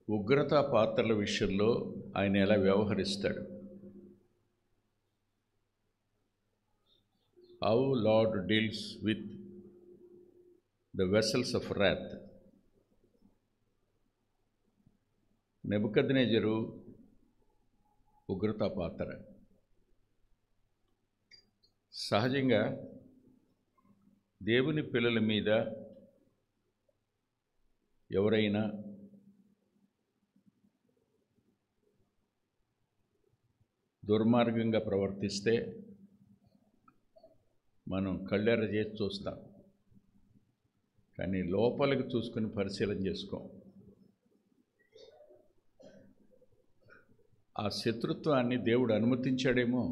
ఉగ్రతా పాత్రల విషయంలో ఆయన ఎలా వ్యవహరిస్తాడు? How Lord deals with the vessels of wrath. Nebuchadnezzar ఉగ్రతా పాత్ర. సహజంగా దేవుని పిల్లల మీద ఎవరైనా దుర్మార్గంగా ప్రవర్తిస్తే మనం కళ్ళెర్ర చేసి చూస్తాం, కానీ లోపలికి చూసుకుని పరిశీలన చేసుకోం. ఆ శత్రుత్వాన్ని దేవుడు అనుమతించాడేమో.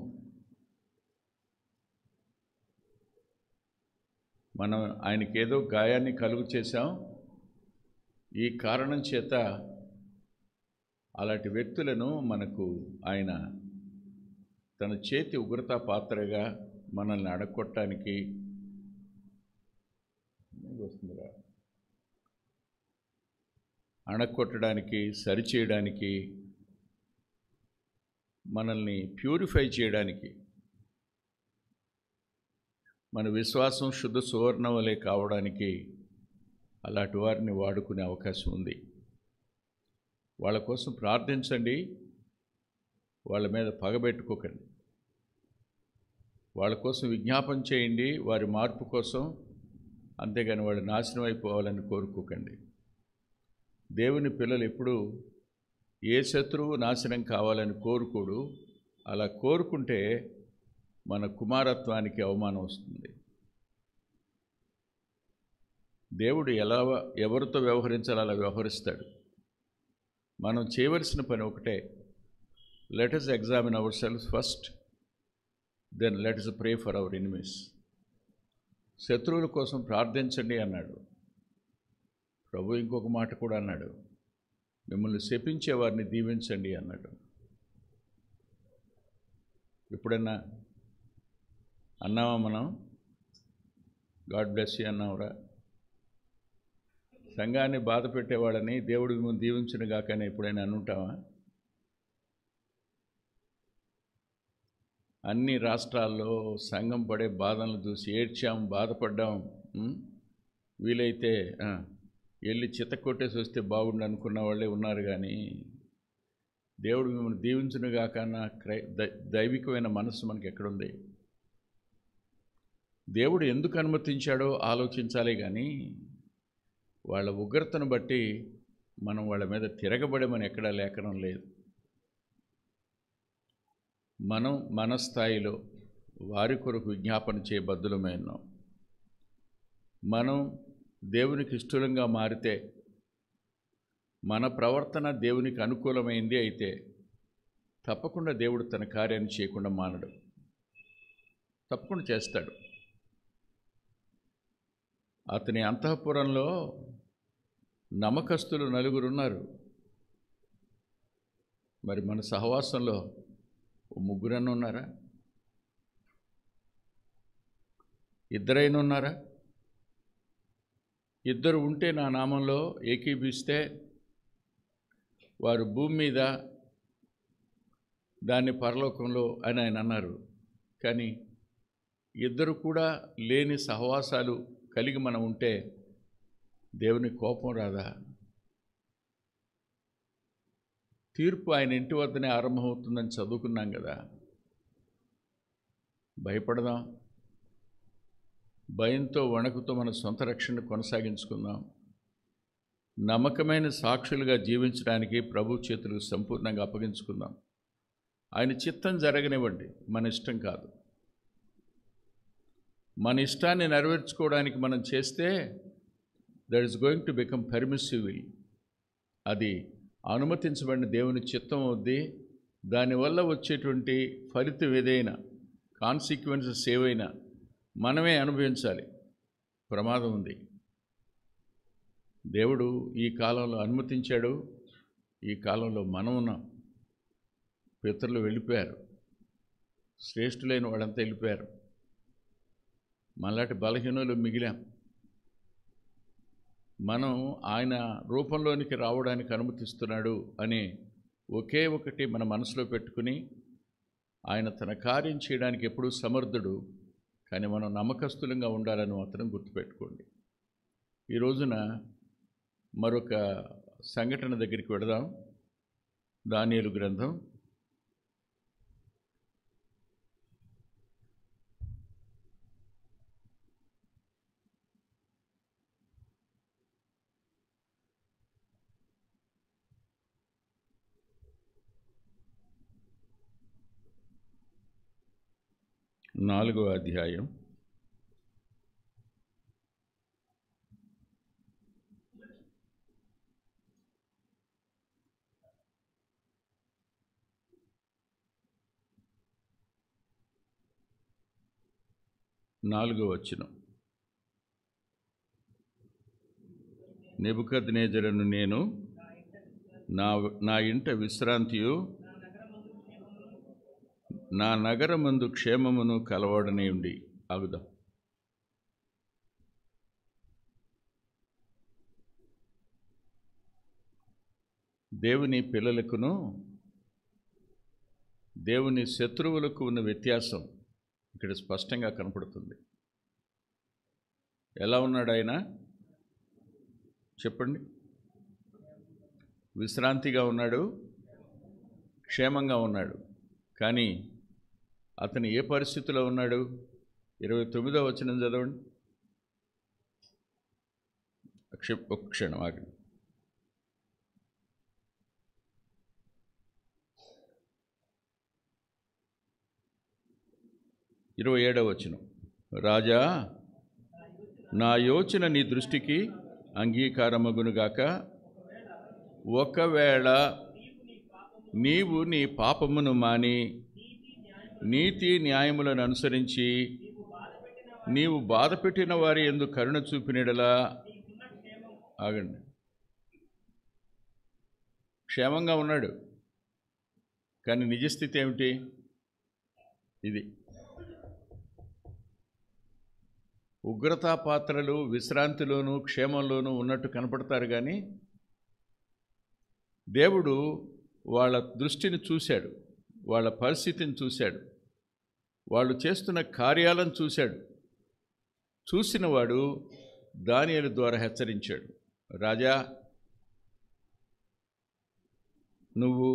మనం ఆయనకేదో గాయాన్ని కలుగు చేశాం, ఈ కారణం చేత అలాంటి వ్యక్తులను మనకు ఆయన తన చేతి ఉగ్రతా పాత్రగా మనల్ని అడగొట్టడానికి అణగొట్టడానికి, సరిచేయడానికి, మనల్ని ప్యూరిఫై చేయడానికి, మన విశ్వాసం శుద్ధ సువర్ణ వలె కావడానికి అలాంటి వారిని వాడుకునే అవకాశం ఉంది. వాళ్ళ కోసం ప్రార్థించండి, వాళ్ళ మీద పగబెట్టుకోకండి. వాళ్ళ కోసం విజ్ఞాపన చేయండి, వారి మార్పు కోసం. అంతేగాని వాళ్ళు నాశనం అయిపోవాలని కోరుకోకండి. దేవుని పిల్లలు ఎప్పుడూ ఏ శత్రువు నాశనం కావాలని కోరుకోడు. అలా కోరుకుంటే మన కుమారత్వానికి అవమానం వస్తుంది. దేవుడు ఎవరితో వ్యవహరించాలో అలా వ్యవహరిస్తాడు. మనం చేయవలసిన పని ఒకటే, let us examine ourselves first, then let us pray for our enemies. శత్రువుల కోసం ప్రార్థించండి అన్నాడు ప్రభు. ఇంకొక మాట కూడా అన్నాడు, మిమ్మల్ని శపించే వారిని దీవించండి అన్నాడు. ఎప్పుడన్నా అన్నావా మనం? గాడ్ బ్లెస్ యూ అన్నావురా? సంఘాన్ని బాధ పెట్టేవాళ్ళని దేవుడు మిమ్మల్ని దీవించును గాకని ఎప్పుడైనా అనుంటావా? అన్ని రాష్ట్రాల్లో సంఘం పడే బాధలను చూసి ఏడ్చాం, బాధపడ్డాం. వీలైతే వెళ్ళి చిత్త కొట్టేసి వస్తే బాగుండు అనుకున్న వాళ్ళే ఉన్నారు. కానీ దేవుడు మిమ్మల్ని దీవించునుగా కన్నా దైవికమైన మనస్సు మనకి ఎక్కడుంది? దేవుడు ఎందుకు అనుమతించాడో ఆలోచించాలి. కానీ వాళ్ళ ఉగ్రతను బట్టి మనం వాళ్ళ మీద తిరగబడమని ఎక్కడా లేఖనం లేదు. మనం మన స్థాయిలో వారి కొరకు విజ్ఞాపన చేయబద్దులమై ఉన్నాం. మనం దేవునికి ఇష్టంగా మారితే, మన ప్రవర్తన దేవునికి అనుకూలమైంది అయితే తప్పకుండా దేవుడు తన కార్యాన్ని చేయకుండా మానడు. తప్పకుండా చేస్తాడు. అతని అంతఃపురంలో నమ్మకస్తులు 4 ఉన్నారు. మరి మన సహవాసంలో 3 ఉన్నారా? 2 ఉన్నారా? 2 ఉంటే నా నామంలో ఏకీభిస్తే వారు భూమి మీద, దాన్ని పరలోకంలో అని ఆయన అన్నారు. కానీ 2 కూడా లేని సహవాసాలు కలిగి మనం ఉంటే దేవుని కోపం రాదా? తీర్పు ఆయన ఇంటి వద్దనే ఆరంభమవుతుందని చదువుకున్నాం కదా. భయపడదాం, భయంతో వణకుతో మన సొంత రక్షణ కొనసాగించుకుందాం. నమ్మకమైన సాక్షులుగా జీవించడానికి ప్రభు చేతులకు సంపూర్ణంగా అప్పగించుకుందాం. ఆయన చిత్తం జరగనివ్వండి, మన ఇష్టం కాదు. మన ఇష్టాన్ని నెరవేర్చుకోవడానికి మనం చేస్తే that is going to become permissive will. అది అనుమతించబడిన దేవుని చిత్తం అవుద్ది. దానివల్ల వచ్చేటువంటి ఫలితం ఏదైనా, కాన్సిక్వెన్సెస్ ఏవైనా మనమే అనుభవించాలి. ప్రమాదం ఉంది. దేవుడు ఈ కాలంలో అనుమతించాడు. ఈ కాలంలో మనం ఉన్నాం. పితరులు వెళ్ళిపోయారు, శ్రేష్ఠులైన వాళ్ళంతా వెళ్ళిపోయారు. మనలాంటి బలహీనులు మిగిలాం. మనం ఆయన రూపంలోనికి రావడానికి అనుమతిస్తున్నాడు అనే ఒకే ఒకటి మన మనసులో పెట్టుకుని ఆయన తన కార్యం చేయడానికి ఎప్పుడూ సమర్థుడు, కానీ మనం నమ్మకస్తులంగా ఉండాలని మాత్రం గుర్తుపెట్టుకోండి. ఈ రోజున మరొక సంఘటన దగ్గరికి వెళదాం. దానియేలు గ్రంథం 4వ అధ్యాయం 4వ వచనం. నెబుకద్నెజరును నేను నా ఇంట విశ్రాంతియు నా నగరమందు క్షేమమును కలవడనే ఉండి. ఆగుదాం. దేవుని పిల్లలకును దేవుని శత్రువులకు ఉన్న వ్యత్యాసం ఇక్కడ స్పష్టంగా కనపడుతుంది. ఎలా ఉన్నాడు ఆయన చెప్పండి? విశ్రాంతిగా ఉన్నాడు, క్షేమంగా ఉన్నాడు. కానీ అతను ఏ పరిస్థితిలో ఉన్నాడు? 29వ వచనం చదవండి. ఒక క్షణం ఆగండి. 27వ వచనం. రాజా, నా యోచన నీ దృష్టికి అంగీకారమగునుగాక. ఒకవేళ నీవు నీ పాపమును మాని నీతి న్యాయములను అనుసరించి నీవు బాధపెట్టిన వారి యందు కరుణ చూపినడలా. ఆగండి. క్షేమంగా ఉన్నాడు, కానీ నిజస్థితి ఏమిటి? ఇది ఉగ్రతా పాత్రలు విశ్రాంతిలోనూ క్షేమంలోనూ ఉన్నట్టు కనపడతారు, కానీ దేవుడు వాళ్ళ దృష్టిని చూశాడు, వాళ్ళ పరిస్థితిని చూశాడు, వాళ్ళు చేస్తున్న కార్యాలను చూశాడు. చూసినవాడు దానియేలు ద్వారా హెచ్చరించాడు. రాజా, నువ్వు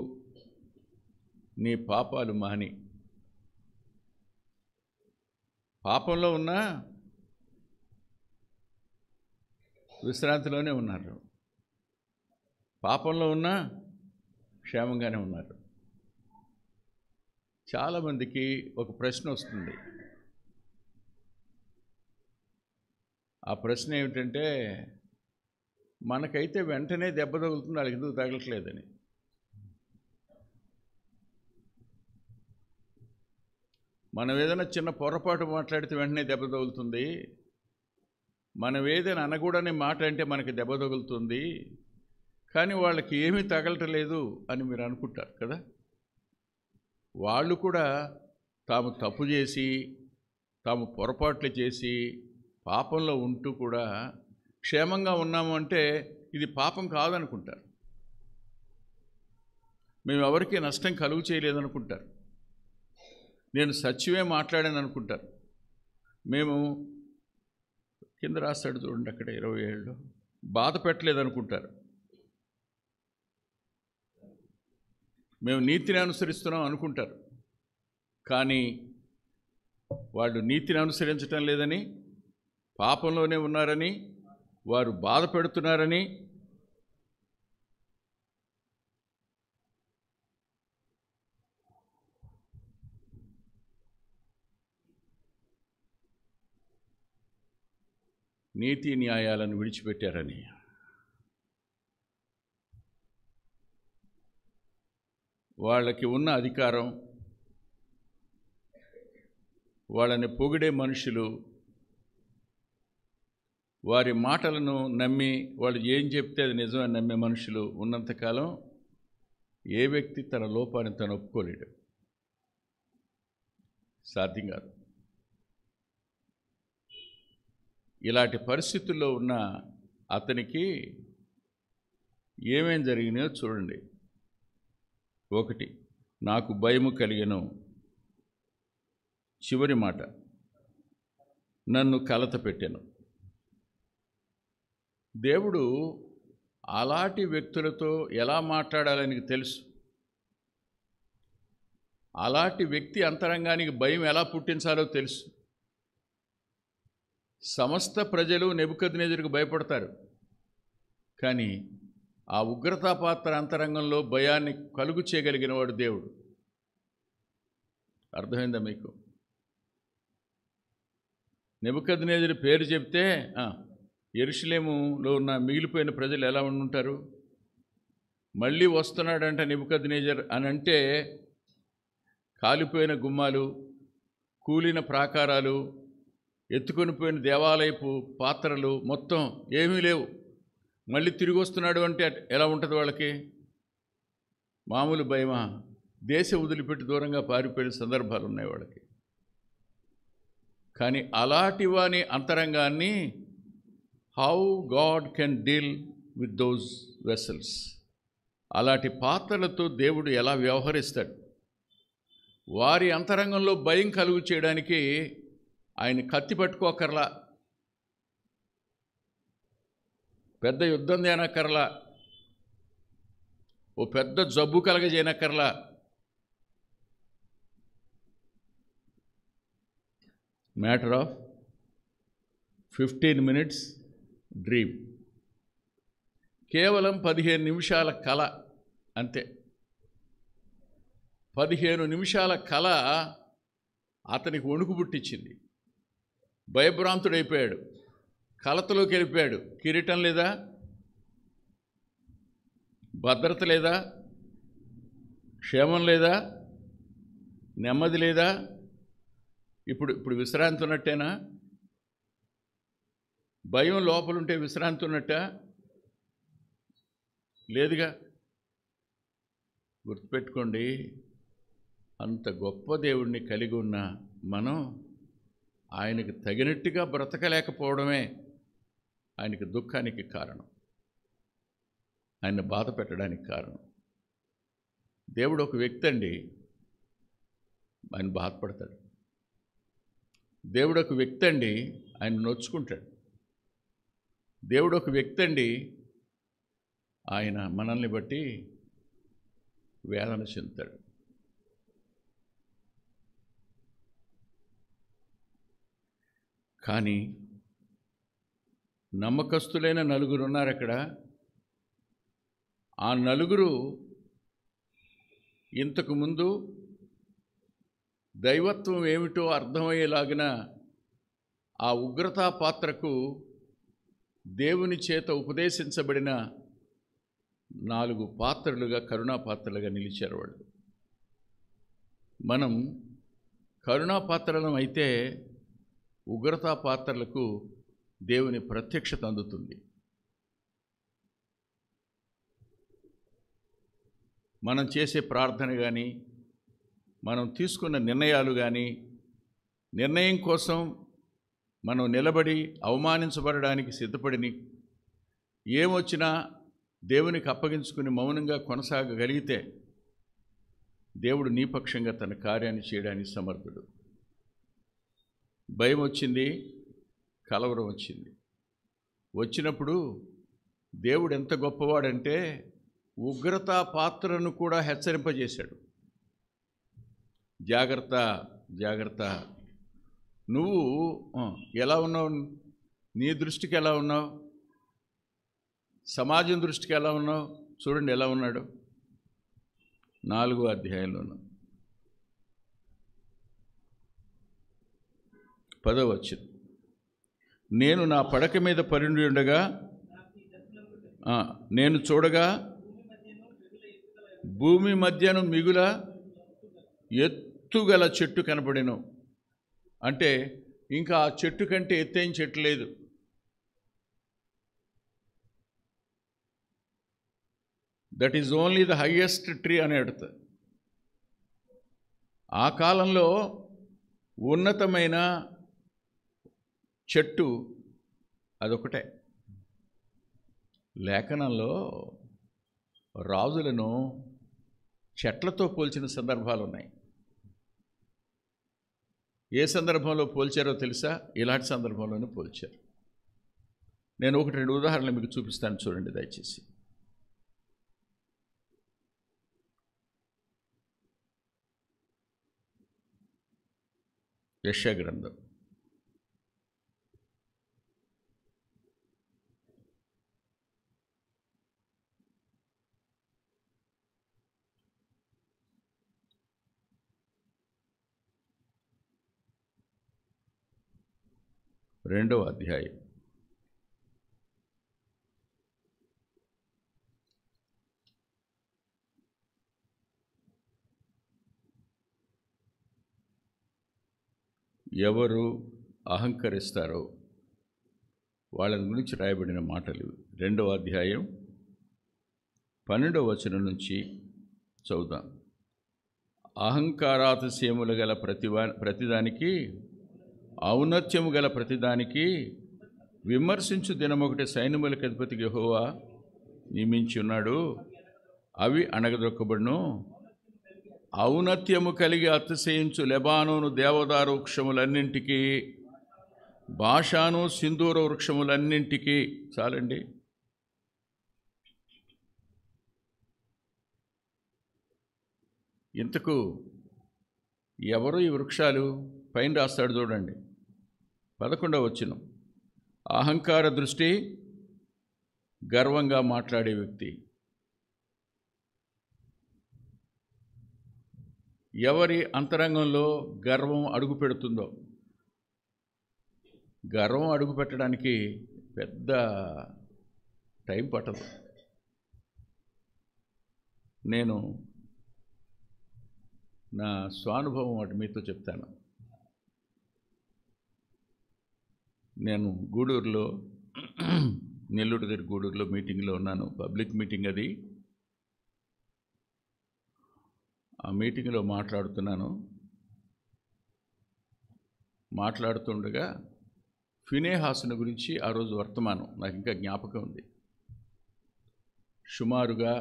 నీ పాపాలు మాని, పాపంలో ఉన్నా విశ్రాంతిలోనే ఉన్నారు, పాపంలో ఉన్నా క్షేమంగానే ఉన్నారు. చాలామందికి ఒక ప్రశ్న వస్తుంది. ఆ ప్రశ్న ఏమిటంటే, మనకైతే వెంటనే దెబ్బ తగులుతుంది, వాళ్ళకి ఎందుకు తగలట్లేదని. మనం ఏదైనా చిన్న పొరపాటు మాట్లాడితే వెంటనే దెబ్బ తగులుతుంది, మనం ఏదైనా అనకూడని మాట అంటే మనకి దెబ్బ తగులుతుంది, కానీ వాళ్ళకి ఏమీ తగలటలేదు అని మీరు అనుకుంటారు కదా. వాళ్ళు కూడా తాము తప్పు చేసి తాము పొరపాట్లు చేసి పాపంలో ఉంటూ కూడా క్షేమంగా ఉన్నాము అంటే ఇది పాపం కాదనుకుంటారు. మేము ఎవరికీ నష్టం కలుగు చేయలేదనుకుంటారు. నేను సత్యమే మాట్లాడాను అనుకుంటారు. మేము కింద రాస్తాడు చూడండి అక్కడ 27లో, బాధ పెట్టలేదనుకుంటారు. మేము నీతిని అనుసరిస్తున్నాం అనుకుంటారు, కానీ వాళ్ళు నీతిని అనుసరించటం లేదని, పాపంలోనే ఉన్నారని, వారు బాధ పెడుతున్నారని, నీతి న్యాయాలను విడిచిపెట్టారని. వాళ్ళకి ఉన్న అధికారం, వాళ్ళని పొగిడే మనుషులు, వారి మాటలను నమ్మి వాళ్ళు ఏం చెప్తే అది నిజమని నమ్మే మనుషులు ఉన్నంతకాలం ఏ వ్యక్తి తన లోపాన్ని తను ఒప్పుకోలేడు. సాధ్యం కాదు. ఇలాంటి పరిస్థితుల్లో ఉన్న అతనికి ఏమేం జరిగినాయో చూడండి. 1, నాకు భయము కలిగెను. చివరి మాట, నన్ను కలత పెట్టెను. దేవుడు అలాంటి వ్యక్తులతో ఎలా మాట్లాడాలని తెలుసు. అలాంటి వ్యక్తి అంతరంగానికి భయం ఎలా పుట్టించాలో తెలుసు. సమస్త ప్రజలు నెబుకద్నెజరుకు భయపడతారు, కానీ ఆ ఉగ్రతాపాత్ర అంతరంగంలో భయాన్ని కలుగు చేయగలిగిన వాడు దేవుడు. అర్థమైందా మీకు? నెబుకద్నెజరు పేరు చెప్తే యెరూషలేములో ఉన్న మిగిలిపోయిన ప్రజలు ఎలా ఉండుంటారు? మళ్ళీ వస్తున్నాడంట నెబుకద్నెజర్ అని అంటే కాలిపోయిన గుమ్మాలు, కూలిన ప్రాకారాలు, ఎత్తుకొని పోయిన దేవాలయపు పాత్రలు మొత్తం ఏమీ లేవు. మళ్ళీ తిరిగి వస్తున్నాడు అంటే ఎలా ఉంటుంది వాళ్ళకి? మామూలు భయమా? దేశం వదిలిపెట్టి దూరంగా పారిపోయిన సందర్భాలు ఉన్నాయి వాళ్ళకి. కానీ అలాంటి వాని అంతరంగాన్ని how God can deal with those vessels, అలాంటి పాత్రలతో దేవుడు ఎలా వ్యవహరిస్తాడు? వారి అంతరంగంలో భయం కలుగు చేయడానికి ఆయన కత్తి పట్టుకోకర్లా, పెద్ద యుద్ధం చేయనక్కర్లా, ఓ పెద్ద జబ్బు కలగజేయనక్కర్లా. మ్యాటర్ ఆఫ్ 15 minutes డ్రీమ్, కేవలం 15 నిమిషాల కళ అంతే. 15 నిమిషాల కళ అతనికి వణుకు పుట్టించింది. భయభ్రాంతుడైపోయాడు, కలతలోకి వెళ్ళిపోయాడు. కిరీటం లేదా, భద్రత లేదా, క్షేమం లేదా, నెమ్మది లేదా. ఇప్పుడు విశ్రాంతి ఉన్నట్టేనా? భయం లోపలుంటే విశ్రాంతి ఉన్నట్ట? లేదుగా. గుర్తుపెట్టుకోండి, అంత గొప్ప దేవుణ్ణి కలిగి ఉన్న మనం ఆయనకు తగినట్టుగా బ్రతకలేకపోవడమే ఆయనకి దుఃఖానికి కారణం, ఆయన బాధ పెట్టడానికి కారణం. దేవుడు ఒక వ్యక్తి అండి, ఆయన బాధపడతాడు. దేవుడు ఒక వ్యక్తి అండి, ఆయన నొచ్చుకుంటాడు. దేవుడు ఒక వ్యక్తి అండి, ఆయన మనల్ని బట్టి వేదన చెందుతాడు. కానీ నమ్మకస్తులైన నలుగురు ఉన్నారు అక్కడ. ఆ నలుగురు ఇంతకుముందు దైవత్వం ఏమిటో అర్థమయ్యేలాగిన ఆ ఉగ్రతా పాత్రకు దేవుని చేత ఉపదేశించబడిన 4 పాత్రలుగా, కరుణా పాత్రలుగా నిలిచారు వాళ్ళు. మనం కరుణా పాత్రలం అయితే ఉగ్రతా పాత్రలకు దేవుని ప్రత్యక్షత అందుతుంది. మనం చేసే ప్రార్థన కానీ, మనం తీసుకున్న నిర్ణయాలు కానీ, నిర్ణయం కోసం మనం నిలబడి అవమానించబడడానికి సిద్ధపడిని ఏమొచ్చినా దేవునికి అప్పగించుకుని మౌనంగా కొనసాగగలిగితే దేవుడు నీ పక్షంగా తన కార్యాన్ని చేయడానికి సమర్థుడు. భయం వచ్చింది, కలవరం వచ్చింది. వచ్చినప్పుడు దేవుడు ఎంత గొప్పవాడంటే ఉగ్రతా పాత్రను కూడా హెచ్చరింపజేశాడు. జాగ్రత్త, జాగ్రత్త. నువ్వు ఎలా ఉన్నావు? నీ దృష్టికి ఎలా ఉన్నావు? సమాజం దృష్టికి ఎలా ఉన్నావు? చూడండి ఎలా ఉన్నాడు. 4వ అధ్యాయంలో 10వ వచనం, నేను నా పడక మీద పరుండి ఉండగా నేను చూడగా భూమి మధ్యను మిగుల ఎత్తుగల చెట్టు కనపడెను. అంటే ఇంకా ఆ చెట్టు కంటే ఎత్తైన చెట్టు లేదు. That is only the highest tree అని అడుగుతా. ఆ కాలంలో ఉన్నతమైన చెట్టు అదొకటే. లేఖనంలో రాజులను చెట్లతో పోల్చిన సందర్భాలు ఉన్నాయి. ఏ సందర్భంలో పోల్చారో తెలుసా? ఇలాంటి సందర్భంలోనే పోల్చారు. నేను 1-2 ఉదాహరణలు మీకు చూపిస్తాను, చూడండి దయచేసి. యెషయా గ్రంథం 2వ అధ్యాయం 'ఎవరు అహంకరిస్తారో వాళ్ళ గురించి రాయబడిన మాటలు. 2వ అధ్యాయం 12వ వచనం నుంచి చదువుదాం. అహంకారాతిశయములు గల ప్రతిదానికి, ఔన్నత్యము గల ప్రతిదానికి విమర్శించు దినమొకటి సైన్యములకు అధిపతికి యెహోవా నియమించి ఉన్నాడు. అవి అణగదొక్కబడును. ఔన్నత్యము కలిగి అతిశయించు లెబానోను దేవదారు వృక్షములన్నింటికి, బాషాను సింధూర వృక్షములన్నింటికి. చాలండి. ఇంతకు ఎవరు ఈ వృక్షాలు? పైన రాస్తాడు చూడండి, 11వ వచనం. అహంకార దృష్టి, గర్వంగా మాట్లాడే వ్యక్తి. ఎవరి అంతరంగంలో గర్వం అడుగు పెడుతుందో, గర్వం అడుగు పెట్టడానికి పెద్ద టైం పట్టదు. నేను నా స్వానుభవం వాటి మీతో చెప్తాను. నేను గూడూరులో, నెల్లూరు దగ్గర గూడూరులో మీటింగ్లో ఉన్నాను. పబ్లిక్ మీటింగ్ అది. ఆ మీటింగ్లో మాట్లాడుతుండగా ఫినేహాసుని గురించి ఆ రోజు వర్తమానం నాకు ఇంకా జ్ఞాపకం ఉంది. సుమారుగా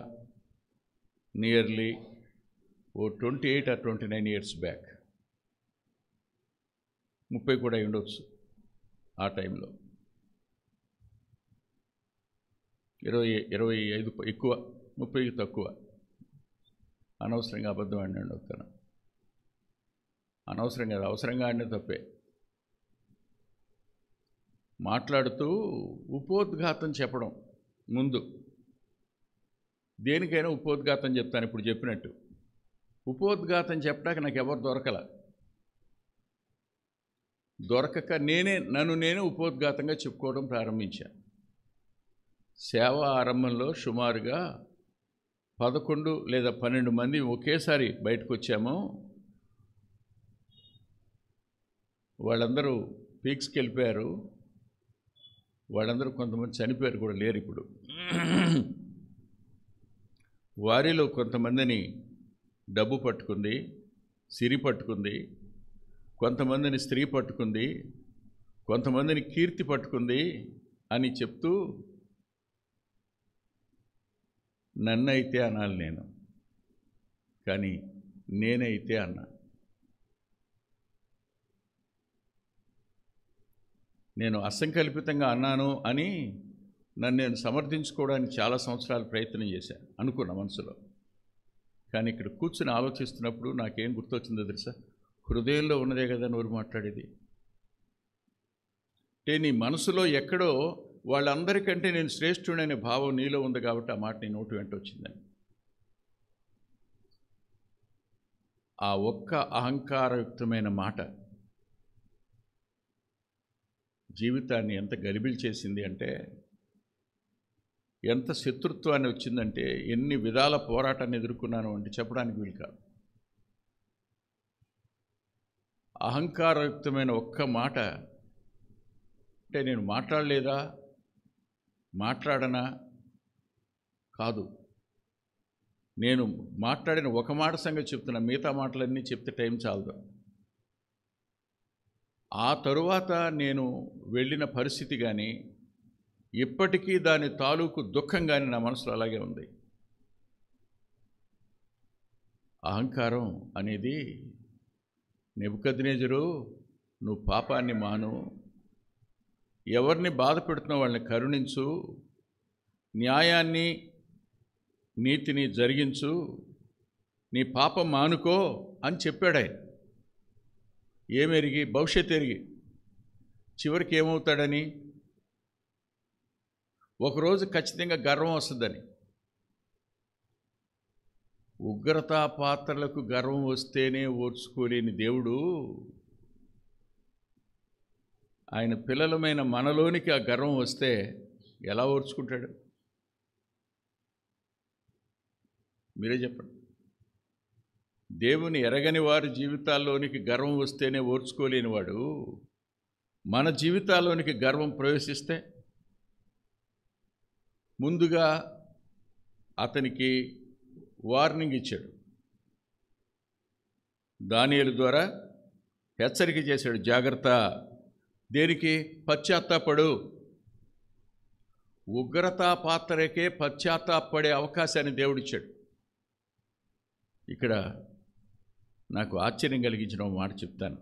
నియర్లీ 28 or 29 years బ్యాక్, 30 కూడా ఉండొచ్చు ఆ టైంలో. 25 ఎక్కువ, 30 తక్కువ. అనవసరంగా అబద్ధం ఆడినండి వస్తాను. అనవసరంగా, అవసరంగా ఆడిన తప్పే. మాట్లాడుతూ ఉపోద్ఘాతం చెప్పడం. ముందు దేనికైనా ఉపోద్ఘాతం చెప్తాను, ఇప్పుడు చెప్పినట్టు. ఉపోద్ఘాతం చెప్పడానికి నాకు ఎవరు దొరకక నన్ను నేనే ఉపోద్ఘాతంగా చెప్పుకోవడం ప్రారంభించాను. సేవ ఆరంభంలో సుమారుగా 11 లేదా 12 మంది ఒకేసారి బయటకు వచ్చాము. వాళ్ళందరూ పీక్స్కి వెళ్ళిపోయారు. వాళ్ళందరూ కొంతమంది చనిపోయారు కూడా, లేరు ఇప్పుడు. వారిలో కొంతమందిని డబ్బు పట్టుకుంది, సిరి పట్టుకుంది, కొంతమందిని స్త్రీ పట్టుకుంది, కొంతమందిని కీర్తి పట్టుకుంది అని చెప్తూ, నన్నైతే అనాలి నేను, కానీ నేనైతే అన్నా. నేను అసంకల్పితంగా అన్నాను అని నన్ను నేను సమర్థించుకోవడానికి చాలా సంవత్సరాలు ప్రయత్నం చేశాను, అనుకున్న మనసులో. కానీ ఇక్కడ కూర్చుని ఆలోచిస్తున్నప్పుడు నాకేం గుర్తొచ్చిందో తెలుసా? హృదయంలో ఉన్నదే కదా నోరు మాట్లాడేది. అంటే నీ మనసులో ఎక్కడో వాళ్ళందరికంటే నేను శ్రేష్ఠుడనే భావం నీలో ఉంది కాబట్టి ఆ మాట నీ నోటు వెంట వచ్చిందని. ఆ ఒక్క అహంకారయుక్తమైన మాట జీవితాన్ని ఎంత గలిబిలి చేసింది అంటే, ఎంత శత్రుత్వాన్ని వచ్చిందంటే, ఎన్ని విధాల పోరాటాన్ని ఎదుర్కొన్నాను అంటే చెప్పడానికి వీలు కాదు. అహంకారయుక్తమైన ఒక్క మాట అంటే నేను మాట్లాడలేదా, మాట్లాడనా కాదు. నేను మాట్లాడిన ఒక మాట సంగతి చెప్తున్నా, మిగతా మాటలన్నీ చెప్తే టైం చాలదు. ఆ తరువాత నేను వెళ్ళిన పరిస్థితి కానీ, ఇప్పటికీ దాని తాలూకు దుఃఖం కానీ నా మనసులో అలాగే ఉంది. అహంకారం అనేది, నెబుకద్నెజరు నువ్వు పాపాన్ని మాను, ఎవరిని బాధ పెడుతున్న వాళ్ళని కరుణించు, న్యాయాన్ని నీతిని జరిగించు, నీ పాపం మానుకో అని చెప్పాడు ఆయన. ఏమెరిగి? భవిష్యత్తు ఎరిగి. చివరికి ఏమవుతాడని? ఒకరోజు ఖచ్చితంగా గర్వం వస్తుందని. ఉగ్రతా పాత్రలకు గర్వం వస్తేనే ఓర్చుకోలేని దేవుడు ఆయన పిల్లలమైన మనలోనికి ఆ గర్వం వస్తే ఎలా ఓర్చుకుంటాడు? మీరే చెప్పండి. దేవుని ఎరగని వారి జీవితాల్లోనికి గర్వం వస్తేనే ఓర్చుకోలేనివాడు మన జీవితాల్లోనికి గర్వం ప్రవేశిస్తే ముందుగా అతనికి వార్నింగ్ ఇచ్చాడు. దానియేలు ద్వారా హెచ్చరిక చేశాడు, జాగ్రత్త. దేనికి? పశ్చాత్తాపడు. ఉగ్రతా పాత్రకే పశ్చాత్తాపడే అవకాశాన్ని దేవుడిచ్చాడు. ఇక్కడ నాకు ఆశ్చర్యం కలిగించిన మాట చెప్తాను,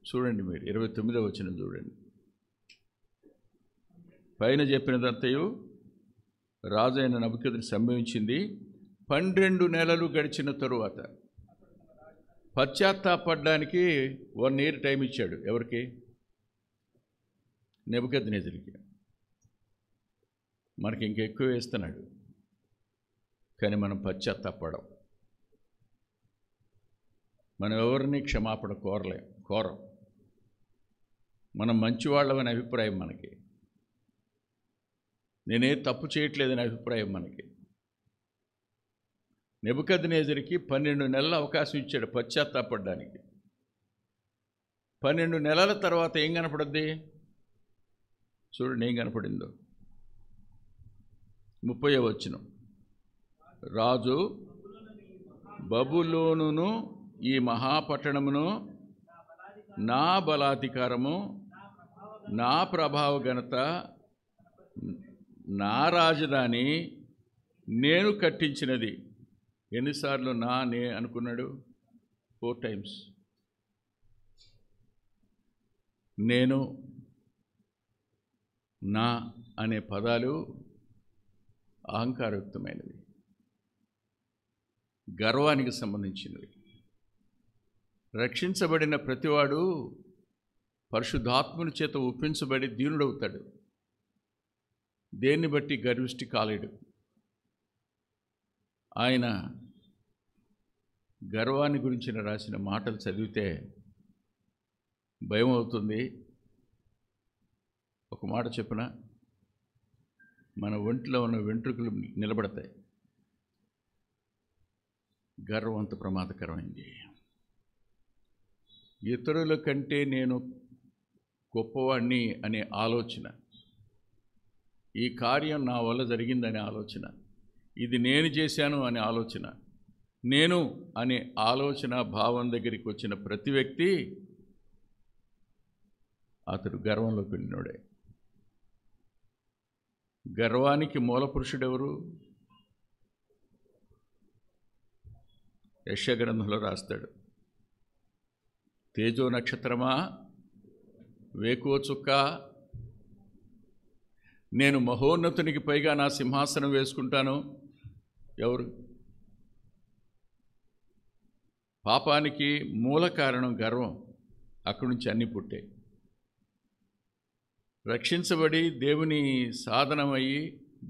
చూడండి. మీరు 29వ వచనం చూడండి. పైన చెప్పినదంతయు రాజు అయిన నెబుకద్నెజరుకు సంభవించింది. 12 నెలలు గడిచిన తరువాత పశ్చాత్తాపడడానికి 1 year టైం ఇచ్చాడు. ఎవరికి? నెబుకద్నెజరుకి. మనకి ఇంకెక్కువ వేస్తున్నాడు, కానీ మనం పశ్చాత్తాపడం. మనం ఎవరిని క్షమాపణ కోరం. మనం మంచివాళ్ళమనే అభిప్రాయం మనకి. నేనే తప్పు చేయట్లేదని అభిప్రాయం మనకి. నెబుకద్నెజరుకి 12 నెలల అవకాశం ఇచ్చాడు పశ్చాత్తాపడడానికి. 12 నెలల తర్వాత ఏం కనపడుద్ది? చూడండి ఏం కనపడిందో. 30వ వచనం. రాజు బబులోనును ఈ మహాపట్టణమును నా బలాధికారము, నా ప్రభావ ఘనత, నా రాజధాని నేను కట్టించినది. ఎన్నిసార్లు నే అనుకున్నాడు? 4 times. నేను, నా అనే పదాలు అహంకారయుక్తమైనవి, గర్వానికి సంబంధించినవి. రక్షించబడిన ప్రతివాడు పరిశుద్ధాత్ముని చేత ఒప్పించబడి దీనుడవుతాడు. దేన్ని బట్టి గర్విష్టి కాలేడు. ఆయన గర్వాన్ని గురించిన రాసిన మాటలు చదివితే భయం అవుతుంది. ఒక మాట చెప్పిన, మన ఒంట్లో ఉన్న వెంట్రుకలు నిలబడతాయి. గర్వం అంత ప్రమాదకరమైంది. ఇతరుల కంటే నేను గొప్పవాణ్ణి అనే ఆలోచన, ఈ కార్యం నా వల్ల జరిగిందనే ఆలోచన, ఇది నేను చేశాను అనే ఆలోచన, నేను అనే ఆలోచన భావం దగ్గరికి వచ్చిన ప్రతి వ్యక్తి అతడు గర్వంలోకి వెళ్ళినోడే. గర్వానికి మూల పురుషుడెవరు? యెషయా గ్రంథంలో రాస్తాడు, తేజో నక్షత్రమా, వేకువ చుక్క, నేను మహోన్నతునికి పైగా నా సింహాసనం వేసుకుంటాను. ఎవరు? పాపానికి మూల కారణం గర్వం. అక్కడి నుంచి అన్నీ పుట్టాయి. రక్షించబడి దేవుని సాధనమయ్యి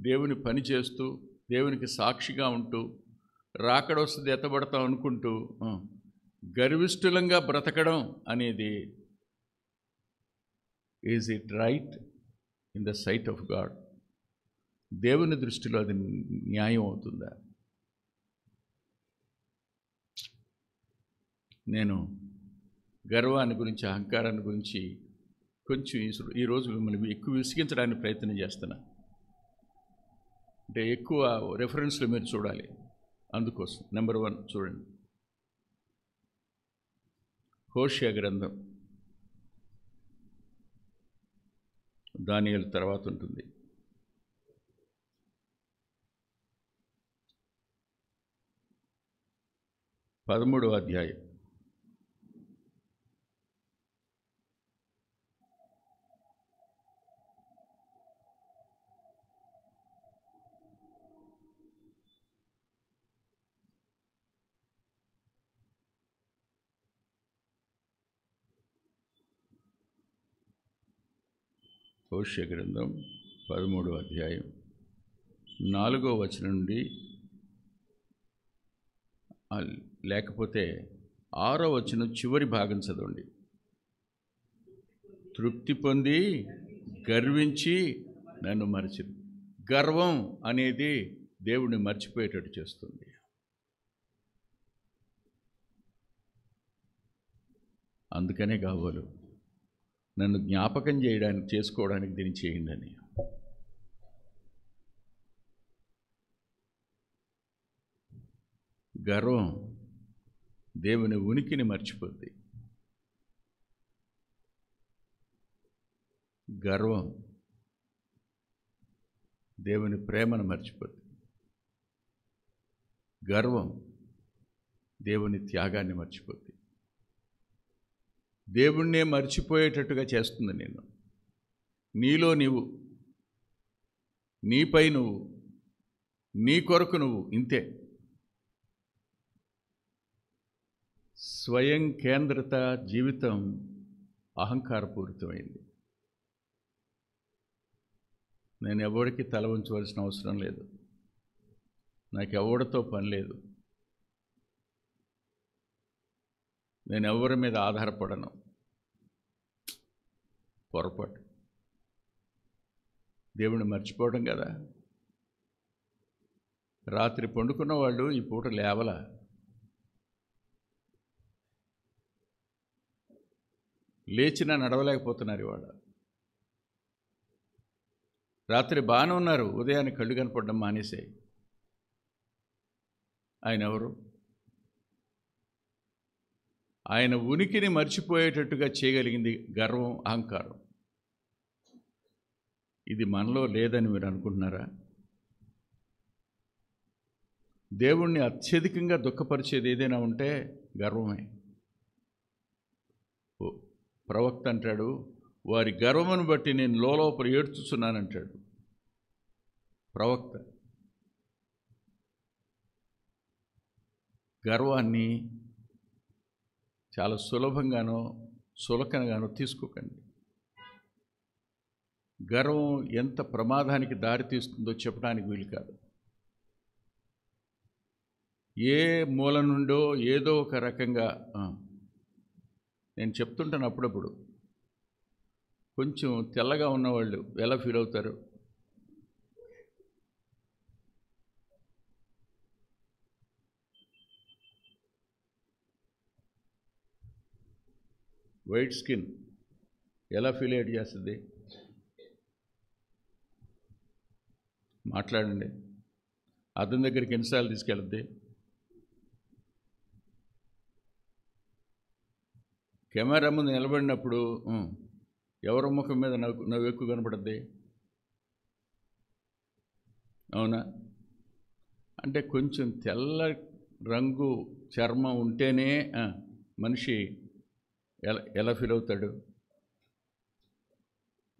దేవుని పని చేస్తూ దేవునికి సాక్షిగా ఉంటూ రాకడొస్తుంది ఎత్తబడతాం అనుకుంటూ గర్విష్ఠులంగా బ్రతకడం అనేది, is it right in the sight of God? దేవుని దృష్టిలో అది న్యాయం అవుతుందా? నేను గర్వాన్ని గురించి, అహంకారాన్ని గురించి కొంచెం ఈరోజు మిమ్మల్ని ఎక్కువ విసిగించడానికి ప్రయత్నం చేస్తున్నా. అంటే ఎక్కువ రెఫరెన్స్లు మీరు చూడాలి. అందుకోసం నెంబర్ 1 చూడండి, హోషేయ గ్రంథం. దానియేలు తర్వాత ఉంటుంది. 13వ అధ్యాయం. హోషేయ గ్రంథం 13వ అధ్యాయం 4వ వచనం నుండి లేకపోతే 6వ వచనం చివరి భాగం చదవండి. తృప్తి పొంది గర్వించి నన్ను మరచి. గర్వం అనేది దేవుడిని మర్చిపోయేటట్టు చేస్తుంది. అందుకనే కావాలి నన్ను జ్ఞాపకం చేసుకోవడానికి దీన్ని చేయండి అని. గర్వం దేవుని ఉనికిని మర్చిపోద్ది. గర్వం దేవుని ప్రేమను మర్చిపోద్ది. గర్వం దేవుని త్యాగాన్ని మర్చిపోద్ది. దేవుణ్ణే మర్చిపోయేటట్టుగా చేస్తుంది నేను. నీలో నీవు, నీపై నువ్వు, నీ కొరకు నువ్వు, ఇంతే. స్వయం కేంద్రత జీవితం అహంకారపూరితమైంది. నేను ఎవరికి తల ఉంచవలసిన అవసరం లేదు. నాకు ఎవరితో పని లేదు. నేను ఎవరి మీద ఆధారపడను. పొరపాటు. దేవుణ్ణి మర్చిపోవడం కదా. రాత్రి పండుకున్న వాళ్ళు ఈ పూట లేవల. లేచినా నడవలేకపోతున్నారు ఇవాళ. రాత్రి బాగానే ఉన్నారు, ఉదయాన్ని కళ్ళు కనపడడం మానేసాయి. ఆయన ఎవరు? ఆయన ఉనికిని మర్చిపోయేటట్టుగా చేయగలిగింది గర్వం, అహంకారం. ఇది మనలో లేదని మీరు అనుకుంటున్నారా? దేవుణ్ణి అత్యధికంగా దుఃఖపరిచేది ఏదైనా ఉంటే గర్వమే. ప్రవక్త అంటాడు, వారి గర్వమును బట్టి నేను లోపల ఏడ్చుచున్నానంటాడు ప్రవక్త. గర్వాన్ని చాలా సులభంగానో సులకనగానో తీసుకోకండి. గర్వం ఎంత ప్రమాదానికి దారి తీస్తుందో చెప్పడానికి వీలు కాదు. ఏ మూల నుండో ఏదో ఒక రకంగా నేను చెప్తుంటాను. అప్పుడప్పుడు కొంచెం తెల్లగా ఉన్నవాళ్ళు ఎలా ఫీల్ అవుతారు? వైట్ స్కిన్ ఎలా ఫీల్ అయ్యేట్ చేస్తుంది? మాట్లాడండి. అతని దగ్గరికి ఎన్నిసార్లు తీసుకెళ్తుంది? కెమెరా ముందు నిలబడినప్పుడు ఎవరి ముఖం మీద నవ్వు ఎక్కువ కనపడుద్ది? అవునా? అంటే కొంచెం తెల్ల రంగు చర్మం ఉంటేనే మనిషి ఎలా ఫీల్ అవుతాడు?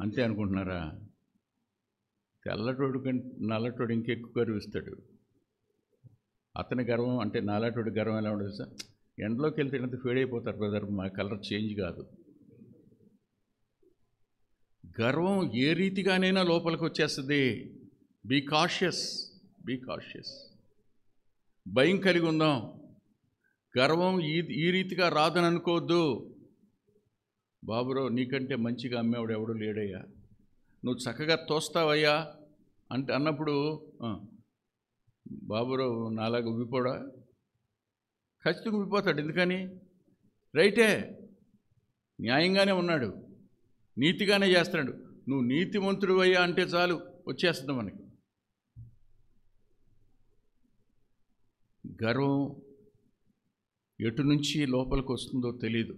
అంతే అనుకుంటున్నారా? తెల్లటోడు కంటే నల్లటోడు ఇంకెక్కువ గర్విస్తాడు. అతని గర్వం అంటే నల్లటోడి గర్వం ఎలా ఉండదు సార్? ఎండలోకి వెళ్తే ఎంత ఫేడ్ అయిపోతారు బ్రదర్, మా కలర్ చేంజ్ కాదు. గర్వం ఏ రీతిగానైనా లోపలికి వచ్చేస్తుంది. Be cautious, be cautious. భయం కలిగి ఉందాం. గర్వం ఈ రీతిగా రాదని అనుకోవద్దు. బాబురావు నీకంటే మంచిగా అమ్మేవాడు ఎవడు లేడయ్యా, నువ్వు చక్కగా తోస్తావయ్యా అంటే అన్నప్పుడు బాబురావు నాలాగా ఉబ్బిపోడా? ఖచ్చితంగా ఉబ్బిపోతాడు. ఎందుకని? రైటే, న్యాయంగానే ఉన్నాడు, నీతిగానే చేస్తున్నాడు. నువ్వు నీతిమంతుడు అయ్యా అంటే చాలు వచ్చేస్తుంది మనకి. గర్వం ఎటు నుంచి లోపలికి వస్తుందో తెలీదు.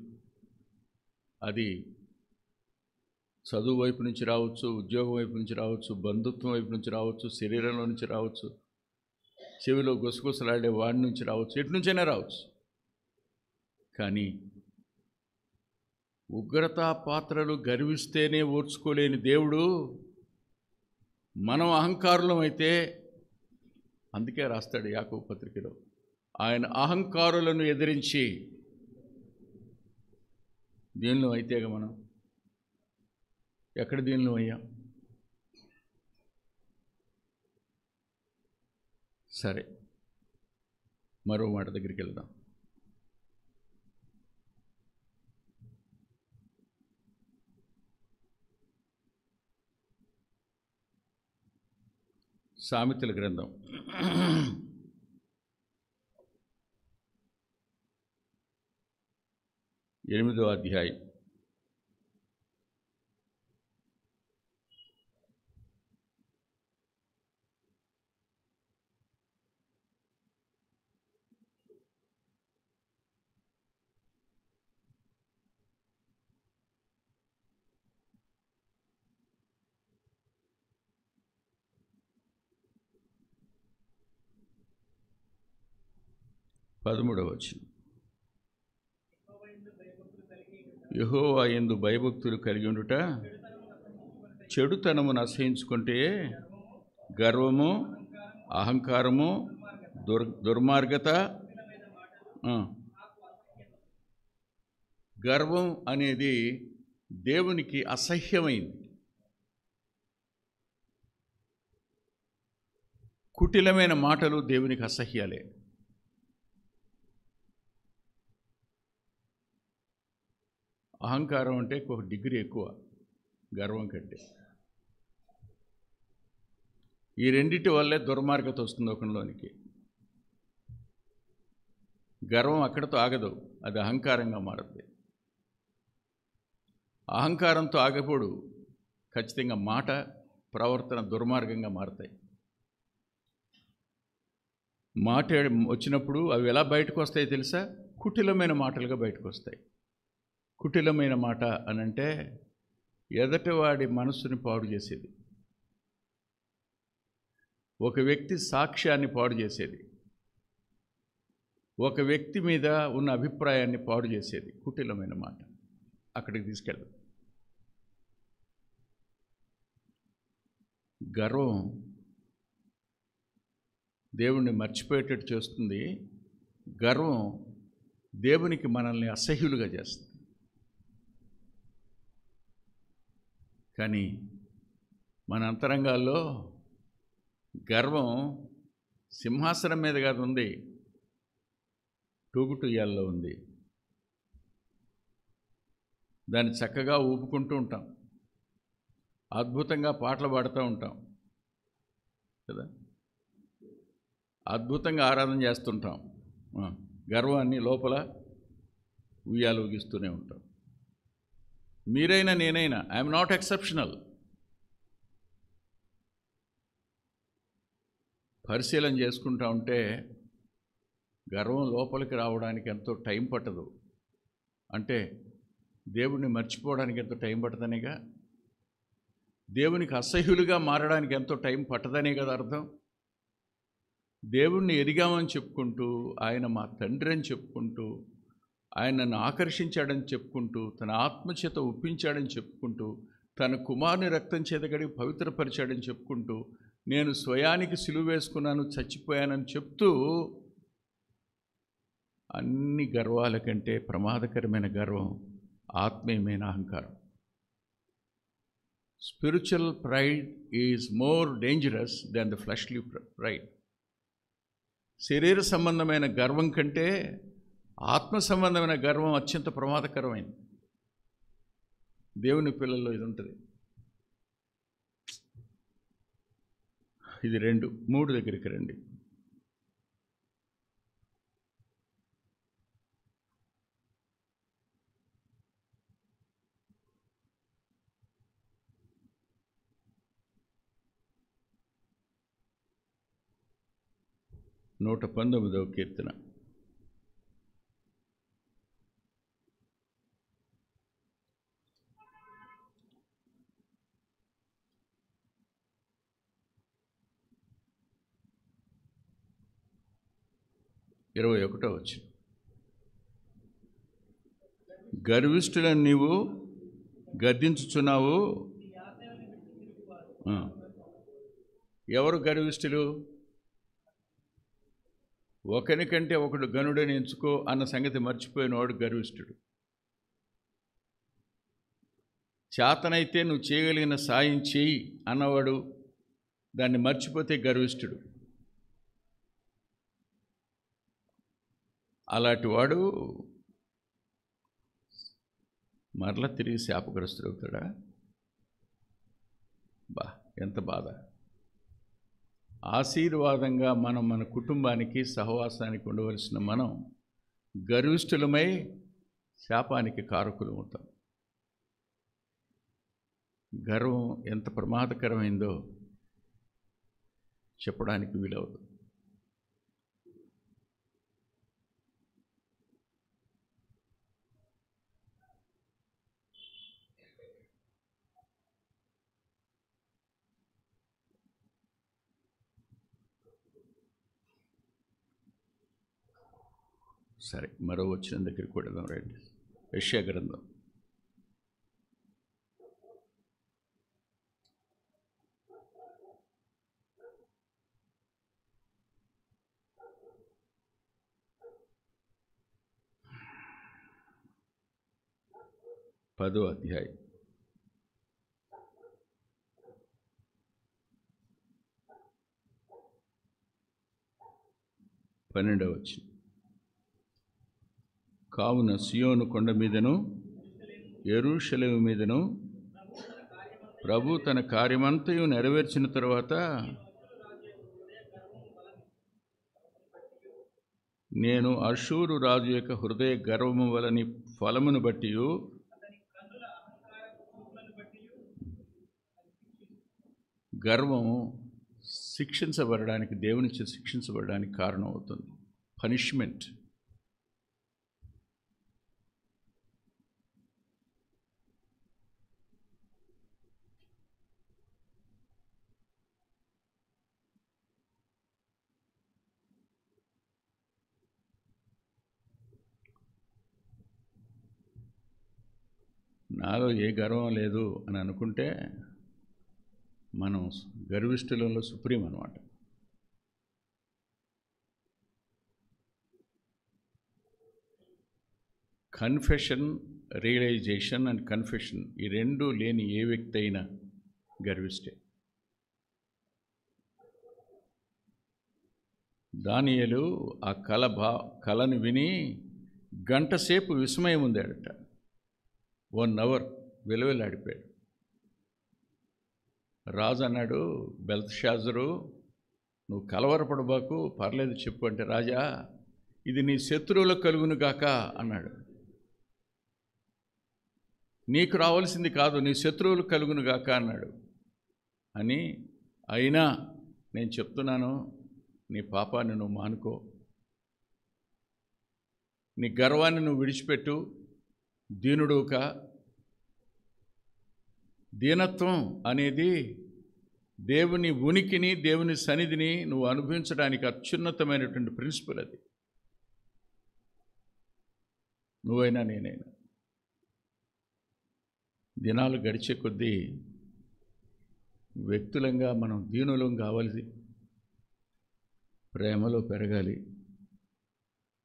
అది చదువు వైపు నుంచి రావచ్చు, ఉద్యోగం వైపు నుంచి రావచ్చు, బంధుత్వం వైపు నుంచి రావచ్చు, శరీరంలో నుంచి రావచ్చు, చెవిలో గుసగుసలాడే వాడి నుంచి రావచ్చు, ఎటు నుంచైనా రావచ్చు. కానీ ఉగ్రతా పాత్రలు గర్విస్తేనే ఓర్చుకోలేని దేవుడు మనం అహంకారులం అయితే, అందుకే రాస్తాడు యాకోబు పత్రికలో, ఆయన అహంకారులను ఎదిరించి దీనిలో అయితేగా మనం ఎక్కడ దీనిలో అయ్యాం? సరే, మరో మాట దగ్గరికి వెళ్దాం. సామెతల గ్రంథం 8వ అధ్యాయం 13వ వచనం. యెహోవా యందు భయభక్తులు కలిగి ఉండుట చెడుతనమును అసహించుకుంటే గర్వము, అహంకారము, దుర్మార్గత. గర్వం అనేది దేవునికి అసహ్యమైంది. కుటిలమైన మాటలు దేవునికి అసహ్యాలే. అహంకారం అంటే ఒక డిగ్రీ ఎక్కువ గర్వం కంటే. ఈ రెండిటి వల్లే దుర్మార్గత వస్తుంది ఒకనిలోనికి. గర్వం అక్కడితో ఆగదు, అది అహంకారంగా మారుతుంది. అహంకారంతో ఆగప్పుడు ఖచ్చితంగా మాట, ప్రవర్తన దుర్మార్గంగా మారుతాయి. మాట వచ్చినప్పుడు అవి ఎలా బయటకు వస్తాయి తెలుసా? కుటిలమైన మాటలుగా బయటకు వస్తాయి. కుటిలమైన మాట అనంటే ఎదటివాడి మనస్సుని పాడు చేసేది, ఒక వ్యక్తి సాక్ష్యాన్ని పాడు చేసేది, ఒక వ్యక్తి మీద ఉన్న అభిప్రాయాన్ని పాడు చేసేది కుటిలమైన మాట. అక్కడికి తీసుకెళ్ళదు. గర్వం దేవుణ్ణి మర్చిపోయేటట్టు చేస్తుంది. గర్వం దేవునికి మనల్ని అసహ్యులుగా చేస్తుంది. కానీ మన అంతరంగాల్లో గర్వం సింహాసనం మీద కాదు ఉంది, టూగుటుయ్యాల్లో ఉంది. దాన్ని చక్కగా ఊపుకుంటూ ఉంటాం, అద్భుతంగా పాటలు పాడుతూ ఉంటాం కదా, అద్భుతంగా ఆరాధన చేస్తుంటాం. గర్వాన్ని లోపల ఉయ్యాలు ఊగిస్తూనే ఉంటాం. మీరైనా నేనైనా, ఐఎమ్ నాట్ ఎక్సెప్షనల్. పరిశీలన చేసుకుంటా ఉంటే గర్వం లోపలికి రావడానికి ఎంతో టైం పట్టదు. అంటే దేవుణ్ణి మర్చిపోవడానికి ఎంతో టైం పట్టదనేగా, దేవునికి అసహ్యులుగా మారడానికి ఎంతో టైం పట్టదనే కదా అర్థం. దేవుణ్ణి ఎరిగామని చెప్పుకుంటూ, ఆయన మా తండ్రి అని చెప్పుకుంటూ, ఆయన నన్ను ఆకర్షించాడని చెప్పుకుంటూ, తన ఆత్మచేత ఒప్పించాడని చెప్పుకుంటూ, తన కుమారుని రక్తం చేత కడిగి పవిత్రపరిచాడని చెప్పుకుంటూ, నేను స్వయానికి సిలువ వేసుకున్నాను, చచ్చిపోయానని చెప్తూ, అన్ని గర్వాల కంటే ప్రమాదకరమైన గర్వం ఆత్మీయమైన అహంకారం. Spiritual pride is more dangerous than the fleshly pride. శరీర సంబంధమైన గర్వం కంటే ఆత్మ సంబంధమైన గర్వం అత్యంత ప్రమాదకరమైంది. దేవుని పిల్లల్లో ఇది ఉంటుంది. ఇది 2, 3 దగ్గరికి రండి. నూట 19వ కీర్తన. ఇరవై 21వ వచనం. గర్విష్ఠులను నీవు గద్దించుచున్నావు. ఎవరు గర్విష్ఠులు? ఒకరికంటే ఒకడు గనుడని ఎంచుకో అన్న సంగతి మర్చిపోయినవాడు గర్విష్ఠుడు. చేతనైతే నువ్వు చేయగలిగిన సాయం చేయి అన్నవాడు దాన్ని మర్చిపోతే గర్విష్ఠుడు. అలాంటి వాడు మరలా తిరిగి శాపగ్రస్తుడవుతాడా? ఎంత బాధ. ఆశీర్వాదంగా మనం మన కుటుంబానికి సహవాసానికి ఉండవలసిన మనం గర్విష్ఠులమై శాపానికి కారకులు అవుతాం. గర్వం ఎంత ప్రమాదకరమైందో చెప్పడానికి వీలవదు. సరే, మరో వచ్చిన దగ్గరికి కూడా రండి. యెషయా గ్రంథం 10వ అధ్యాయం 12వ వచనం. కావున సియోను కొండ మీదను యెరూషలేము మీదను ప్రభు తన కార్యమంతయు నెరవేర్చిన తరువాత నేను అషూరు రాజు యొక్క హృదయ గర్వము వలని ఫలమును బట్టి గర్వం శిక్షించబడడానికి, దేవుని చే శిక్షించబడడానికి కారణం అవుతుంది. పనిష్మెంట్. నాలో ఏ గర్వం లేదు అని అనుకుంటే మనం గర్విష్ఠులలో సుప్రీం అన్నమాట. కన్ఫెషన్, రియలైజేషన్ అండ్ కన్ఫెషన్, ఈ రెండు లేని ఏ వ్యక్తి అయినా గర్విష్ఠే. దానియేలు ఆ కళను విని గంటసేపు విస్మయం ఉందాడట. 1 hour వెలువెల్లాడిపోయాడు. రాజు అన్నాడు, బెల్తషాజరు, నువ్వు కలవరపడబాకు, పర్లేదు చెప్పు అంటే, రాజా ఇది నీ శత్రువులకు కలుగును గాక అన్నాడు. నీకు రావాల్సింది కాదు, నీ శత్రువులకు కలుగును గాక అన్నాడు. అని అయినా నేను చెప్తున్నాను, నీ పాపాన్ని నువ్వు మానుకో, నీ గర్వాన్ని నువ్వు విడిచిపెట్టు, దీనుడుక. దీనత్వం అనేది దేవుని ఉనికిని, దేవుని సన్నిధిని నువ్వు అనుభవించడానికి అత్యున్నతమైనటువంటి ప్రిన్సిపల్. అది నువ్వైనా నేనైనా. దినాలు గడిచే కొద్దీ వ్యక్తులంగా మనం దీనులం కావాలి, ప్రేమలో పెరగాలి,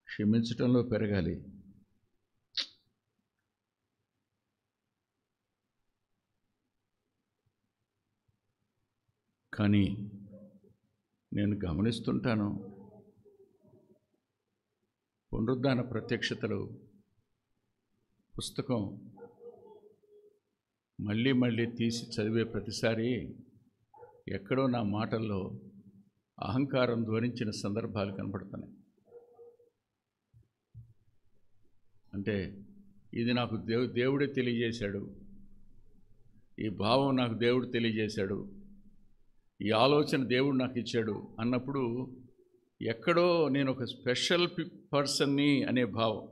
క్షమించటంలో పెరగాలి. కానీ నేను గమనిస్తుంటాను, పునరుద్ధాన ప్రత్యక్షతలు పుస్తకం మళ్ళీ మళ్ళీ తీసి చదివే ప్రతిసారి ఎక్కడో నా మాటల్లో అహంకారం ధ్వనించిన సందర్భాలు కనపడుతున్నాయి. అంటే ఇది నాకు దేవుడే తెలియజేశాడు, ఈ భావం నాకు దేవుడు తెలియజేశాడు, ఈ ఆలోచన దేవుడు నాకు ఇచ్చాడు అన్నప్పుడు ఎక్కడో నేను ఒక స్పెషల్ పర్సన్ని అనే భావం.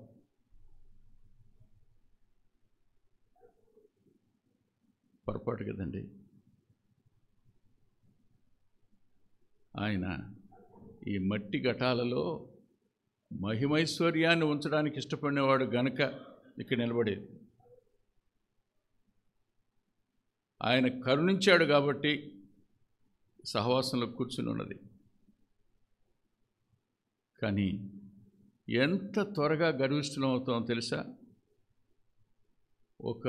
పొరపాటు కదండి. ఆయన ఈ మట్టి ఘటాలలో మహిమైశ్వర్యాన్ని ఉంచడానికి ఇష్టపడినవాడు గనక ఇక్కడ నిలబడేది. ఆయన కరుణించాడు కాబట్టి సహవాసంలో కూర్చుని ఉన్నది. కానీ ఎంత త్వరగా గర్విష్ఠులం అవుతామో తెలుసా? ఒక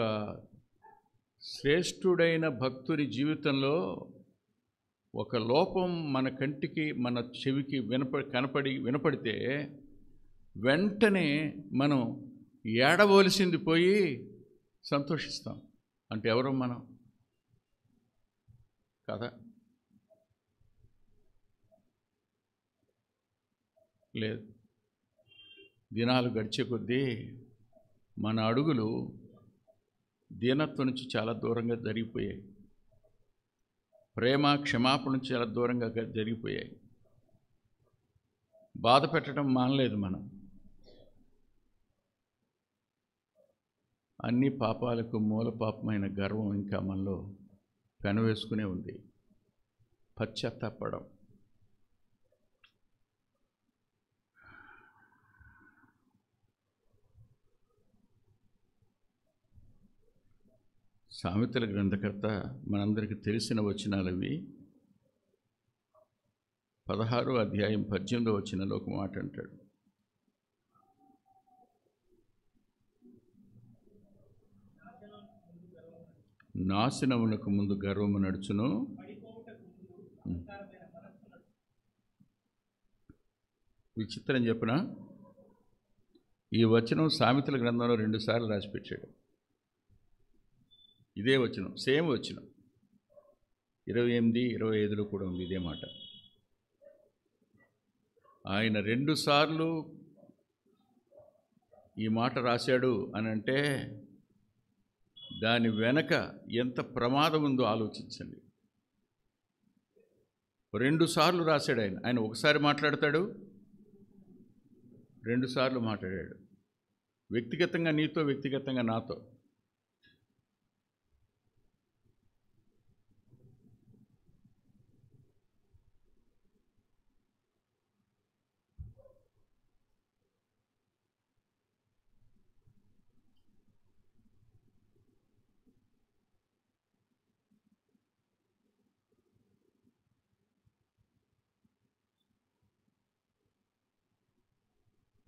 శ్రేష్ఠుడైన భక్తుని జీవితంలో ఒక లోపం మన కంటికి మన చెవికి వినపడితే వెంటనే మనం ఏడవలసింది పోయి సంతోషిస్తాం. అంటే ఎవరు మనం కదా? లేదు. దినాలు గడిచే కొద్దీ మన అడుగులు దీనత్వం నుంచి చాలా దూరంగా జరిగిపోయాయి. ప్రేమ క్షమాపణ నుంచి చాలా దూరంగా జరిగిపోయాయి. బాధ పెట్టడం మానలేదు మనం. అన్ని పాపాలకు మూల పాపమైన గర్వం ఇంకా మనలో పెనవేసుకునే ఉంది. పశ్చాత్తాపడం. సామెతల గ్రంథకర్త మనందరికీ తెలిసిన వచనాలవి. 16వ అధ్యాయం 18వ వచనంలో ఒక మాట అంటాడు. నాశనమునకు ముందు గర్వము నడుచును. విచిత్రం చెప్పిన ఈ వచనం సామెతల గ్రంథంలో 2 సార్లు రాసిపెట్టాడు. ఇదే వచనం, సేమ్ వచనం. 28, 25లో కూడా ఉంది ఇదే మాట. ఆయన 2 సార్లు ఈ మాట రాశాడు అని అంటే దాని వెనక ఎంత ప్రమాదం ఉందో ఆలోచించండి. 2 సార్లు రాశాడు ఆయన. ఆయన ఒకసారి మాట్లాడతాడు, 2 సార్లు మాట్లాడాడు. వ్యక్తిగతంగా నీతో, వ్యక్తిగతంగా నాతో.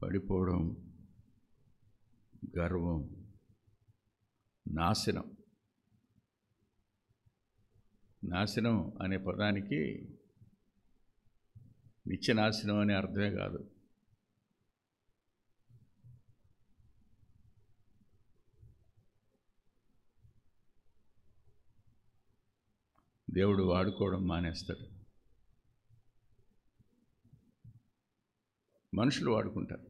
పడిపోవడం, గర్వం, నాశనం. నాశనం అనే పదానికి నిత్య నాశనం అనే అర్థమే కాదు. దేవుడు వాడుకోవడం మానేస్తాడు. మనుషులు వాడుకుంటారు,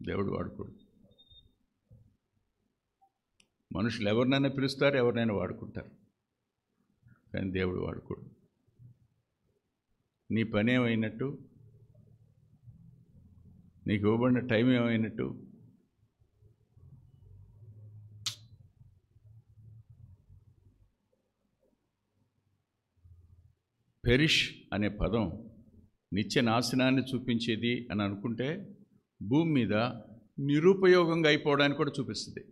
దేవుడు వాడుకోడు. మనుషులు ఎవరినైనా పిలుస్తారు, ఎవరినైనా వాడుకుంటారు, కానీ దేవుడు వాడుకోడు. నీ పని ఏమైనట్టు, నీకు ఇవ్వబడిన టైం ఏమైనట్టు, పెరిష్ అనే పదం నిత్య నాశనాన్ని చూపించేది అని అనుకుంటే భూమి మీద నిరుపయోగంగా అయిపోవడానికి కూడా చూపిస్తుంది.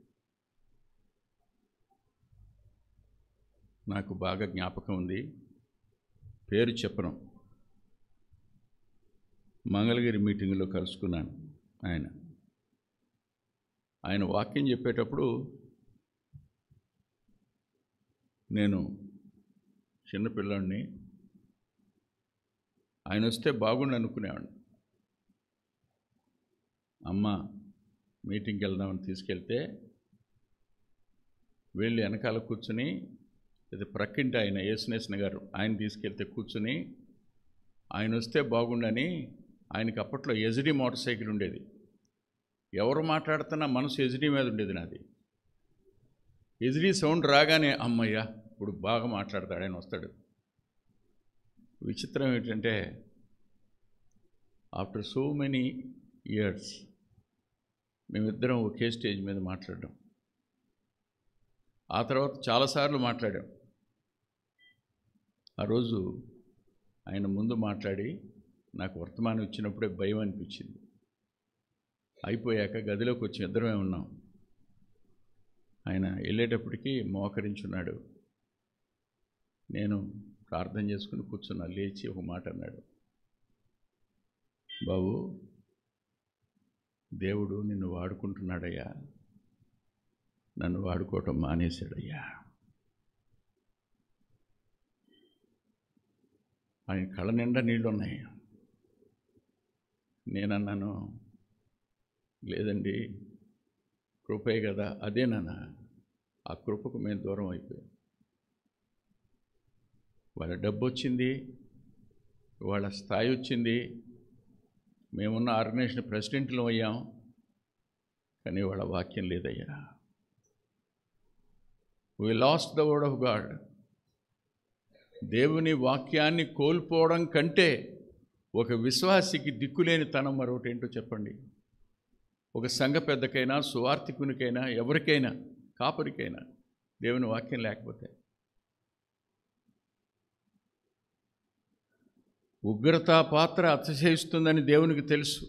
నాకు బాగా జ్ఞాపకం ఉంది, పేరు చెప్పను. మంగళగిరి మీటింగ్లో కలుసుకున్నాను. ఆయన వాక్యం చెప్పేటప్పుడు నేను చిన్నపిల్లాడిని, ఆయన వస్తే బాగుండు అనుకునేవాడిని. అమ్మ మీటింగ్కి వెళ్దామని తీసుకెళ్తే వెళ్ళి వెనకాల కూర్చుని, ఇది ప్రక్కింటి ఆయన యేసునేసిన గారు, ఆయన తీసుకెళ్తే కూర్చుని, ఆయన వస్తే బాగుండని, ఆయనకి అప్పట్లో ఎజ్డి మోటార్ సైకిల్ ఉండేది. ఎవరు మాట్లాడుతున్నా మనసు ఎజ్డి మీద ఉండేది నాది. ఎజ్డి సౌండ్ రాగానే అమ్మయ్య ఇప్పుడు బాగా మాట్లాడతాడు, ఆయన వస్తాడు. విచిత్రం ఏంటంటే ఆఫ్టర్ సో మెనీ ఇయర్స్ మేమిద్దరం ఒకే స్టేజ్ మీద మాట్లాడడం. ఆ తర్వాత చాలాసార్లు మాట్లాడాం. ఆ రోజు ఆయన ముందు మాట్లాడి నాకు వర్తమానం ఇచ్చినప్పుడే భయం అనిపించింది. అయిపోయాక గదిలోకి వచ్చి ఇద్దరమే ఉన్నాం. ఆయన వెళ్ళేటప్పటికీ మోకరించున్నాడు. నేను ప్రార్థన చేసుకుని కూర్చున్నా. లేచి ఒక మాట అన్నాడు, బాబు, దేవుడు నిన్ను వాడుకుంటున్నాడయ్యా, నన్ను వాడుకోవటం మానేశాడయ్యా. ఆయన కళ్ళ నిండా నీళ్ళున్నాయి. నేనన్నాను, లేదండి, కృపే కదా. అదే నాన్న, ఆ కృపకు మేము దూరం అయిపోయాం. వాళ్ళ డబ్బు వచ్చింది, వాళ్ళ స్థాయి వచ్చింది, మేమున్న ఆర్గనైజేషన్ ప్రెసిడెంట్లు అయ్యాం, కానీ వాళ్ళ వాక్యం లేదయ్యా. We last the word of God. దేవుని వాక్యాన్ని కోల్పోవడం కంటే ఒక విశ్వాసికి దిక్కులేని తనం మరొకటి ఏంటో చెప్పండి. ఒక సంఘ పెద్దకైనా, సువార్థికునికైనా, ఎవరికైనా, కాపరికైనా దేవుని వాక్యం లేకపోతే ఉగ్రతా పాత్ర అతిశయిస్తుందని దేవునికి తెలుసు,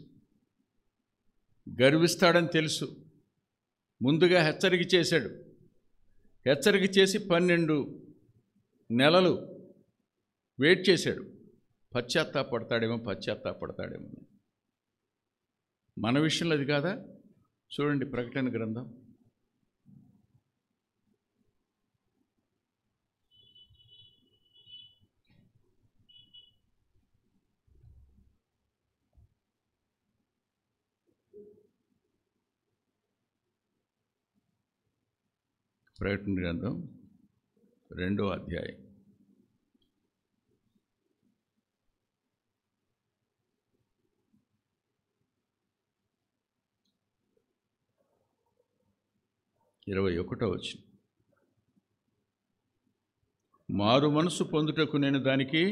గర్విస్తాడని తెలుసు. ముందుగా హెచ్చరిక చేశాడు. హెచ్చరిక చేసి 12 నెలలు వెయిట్ చేశాడు. పశ్చాత్తాపడతాడేమో. మన విషయంలో అది కాదా? చూడండి ప్రకటన గ్రంథం. ప్రకటన గ్రంథం 2వ అధ్యాయం. ఇరవై 21వ వచనం. మారు మనసు పొందుటకు నేను దానికి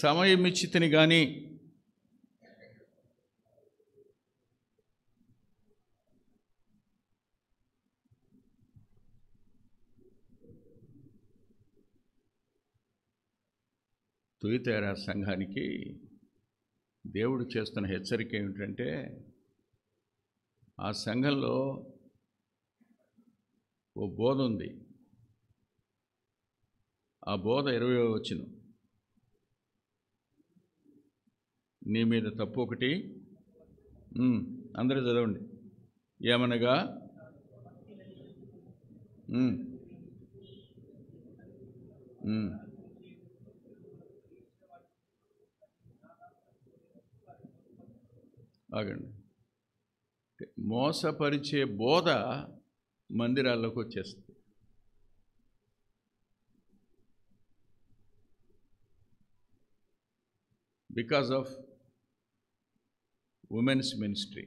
సమయం ఇచ్చితిని గాని తుయతైరా సంఘానికి దేవుడు చేస్తున్న హెచ్చరిక ఏమిటంటే, ఆ సంఘంలో ఓ బోధ ఉంది. ఆ బోధ 20వ వచనం. నీ మీద తప్పు ఒకటి, అందరూ చదవండి. ఏమనగా ఆగండి. మోసపరిచే బోధ మందిరాల్లోకి వచ్చేస్తుంది. Because of women's ministry.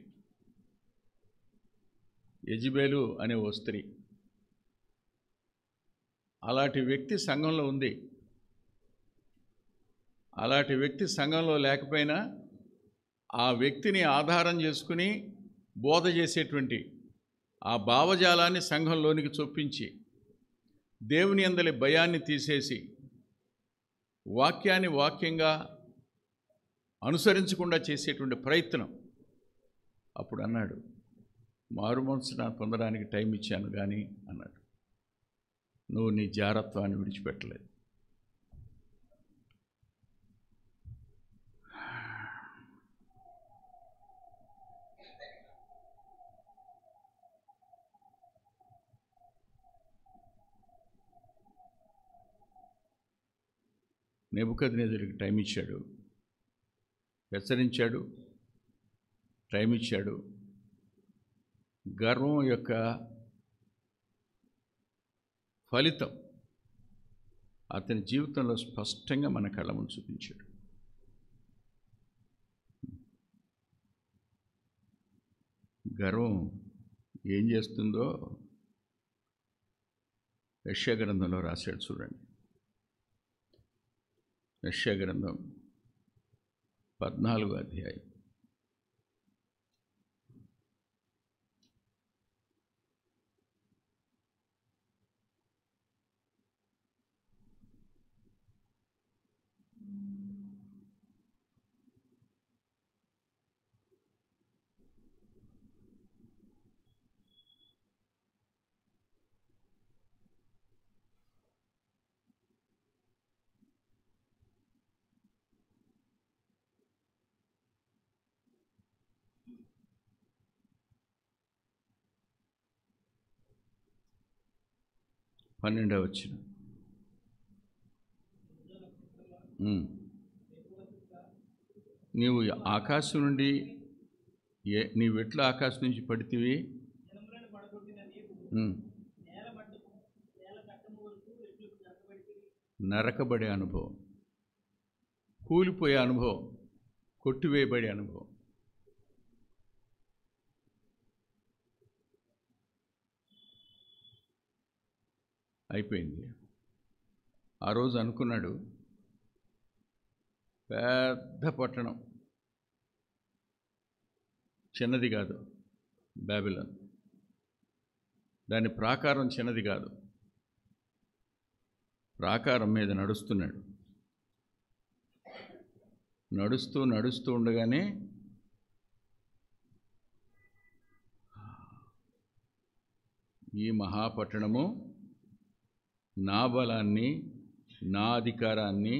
Jezebel అనే ఓ స్త్రీ, అలాంటి వ్యక్తి సంఘంలో ఉంది. అలాంటి వ్యక్తి సంఘంలో లేకపోయినా ఆ వ్యక్తిని ఆధారం చేసుకుని బోధ చేసేటువంటి ఆ భావజాలాన్ని సంఘంలోనికి చొప్పించి దేవుని యందలి భయాన్ని తీసేసి వాక్యాన్ని వాక్యంగా అనుసరించకుండా చేసేటువంటి ప్రయత్నం. అప్పుడు అన్నాడు, మారు మనసు నాకు పొందడానికి టైం ఇచ్చాను కానీ అన్నాడు, నువ్వు నీ జారత్వాన్ని విడిచిపెట్టలేదు. నెబుకద్నెజరుకి టైం ఇచ్చాడు, హెచ్చరించాడు, టైం ఇచ్చాడు. గర్వం యొక్క ఫలితం అతని జీవితంలో స్పష్టంగా మన కళ్ళ ముందు చూపించాడు. గర్వం ఏం చేస్తుందో యెషయా గ్రంథంలో రాశాడు. చూడండి, యెషయా గ్రంథం 14వ అధ్యాయం. 12వ వచనం. నీవు ఆకాశం నుండి నీవెట్లా ఆకాశం నుంచి పడితివి? నరకబడే అనుభవం, కూలిపోయే అనుభవం, కొట్టివేయబడే అనుభవం. అయిపోయింది. ఆ రోజు అనుకున్నాడు, పెద్ద పట్టణం, చిన్నది కాదు బాబిలోన్, దాని ప్రాకారం చిన్నది కాదు. ప్రాకారం మీద నడుస్తున్నాడు. నడుస్తూ ఉండగానే ఈ మహాపట్టణము నా బలాన్ని, నా అధికారాన్ని,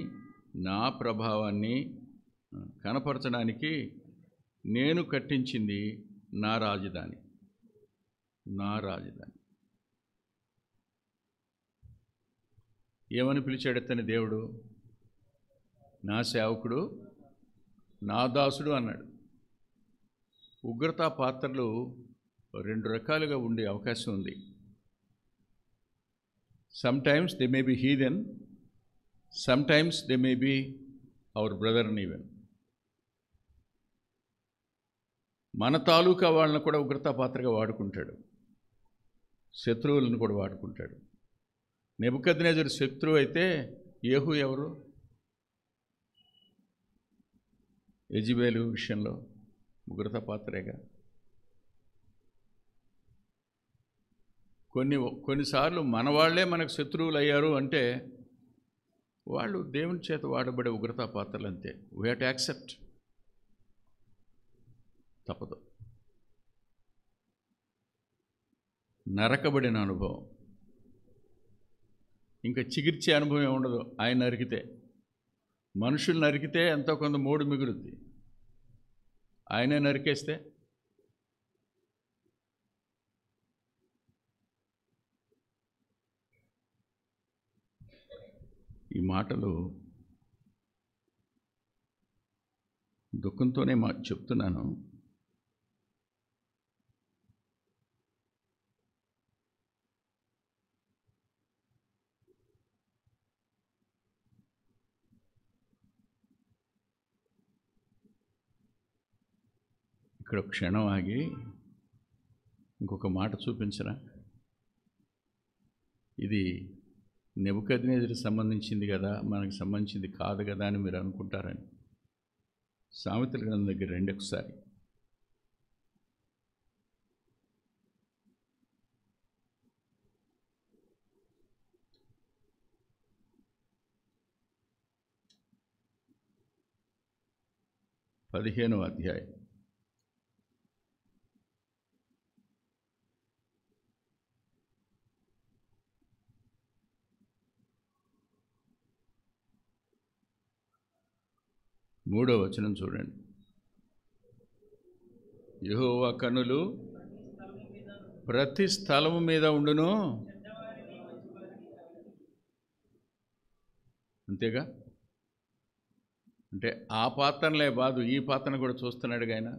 నా ప్రభావాన్ని కనపరచడానికి నేను కట్టించింది నా రాజధాని. ఏమని పిలిచాడు అతని దేవుడు? నా సేవకుడు, నా దాసుడు అన్నాడు. ఉగ్రతా పాత్రలు 2 రకాలుగా ఉండే అవకాశం ఉంది. Sometimes they may be హీదెన్, sometimes they may be our brother even. మన తాలూకా వాళ్ళని కూడా ఉగ్రతా పాత్రగా వాడుకుంటాడు, శత్రువులను కూడా వాడుకుంటాడు. నెబుకద్నెజరు శత్రువు అయితే యేహూ ఎవరు? యెజెబెలు విషయంలో ఉగ్రతా పాత్రేగా. కొన్నిసార్లు మన వాళ్ళే మనకు శత్రువులు అయ్యారు అంటే వాళ్ళు దేవుని చేత వాడబడే ఉగ్రతా పాత్రలు అంతే. వీ హ్యావ్ టు యాక్సెప్ట్, తప్పదు. నరకబడిన అనుభవం, ఇంకా చిగిర్చే అనుభవం ఉండదు. ఆయన నరికితే, మనుషులు నరికితే ఎంతో కొంత మోడు మిగులుద్ది. ఆయనే నరికేస్తే ఈ మాటలు దుఃఖంతోనే చెప్తున్నాను. ఇక్కడ క్షణం ఆగి ఇంకొక మాట చూపించరా? ఇది నెబుకద్నెజరుకి సంబంధించింది కదా, మనకు సంబంధించింది కాదు కదా అని మీరు అనుకుంటారని. సామెతల గ్రంథం దగ్గర రండి ఒకసారి. పదిహేనవ అధ్యాయం. మూడవ వచనం చూడండి. యెహోవా కన్నులు ప్రతి స్థలము మీద ఉండును. అంతేగా? అంటే ఆ పాత్రలే బాదు, ఈ పాత్రను కూడా చూస్తున్నాడుగా ఆయన.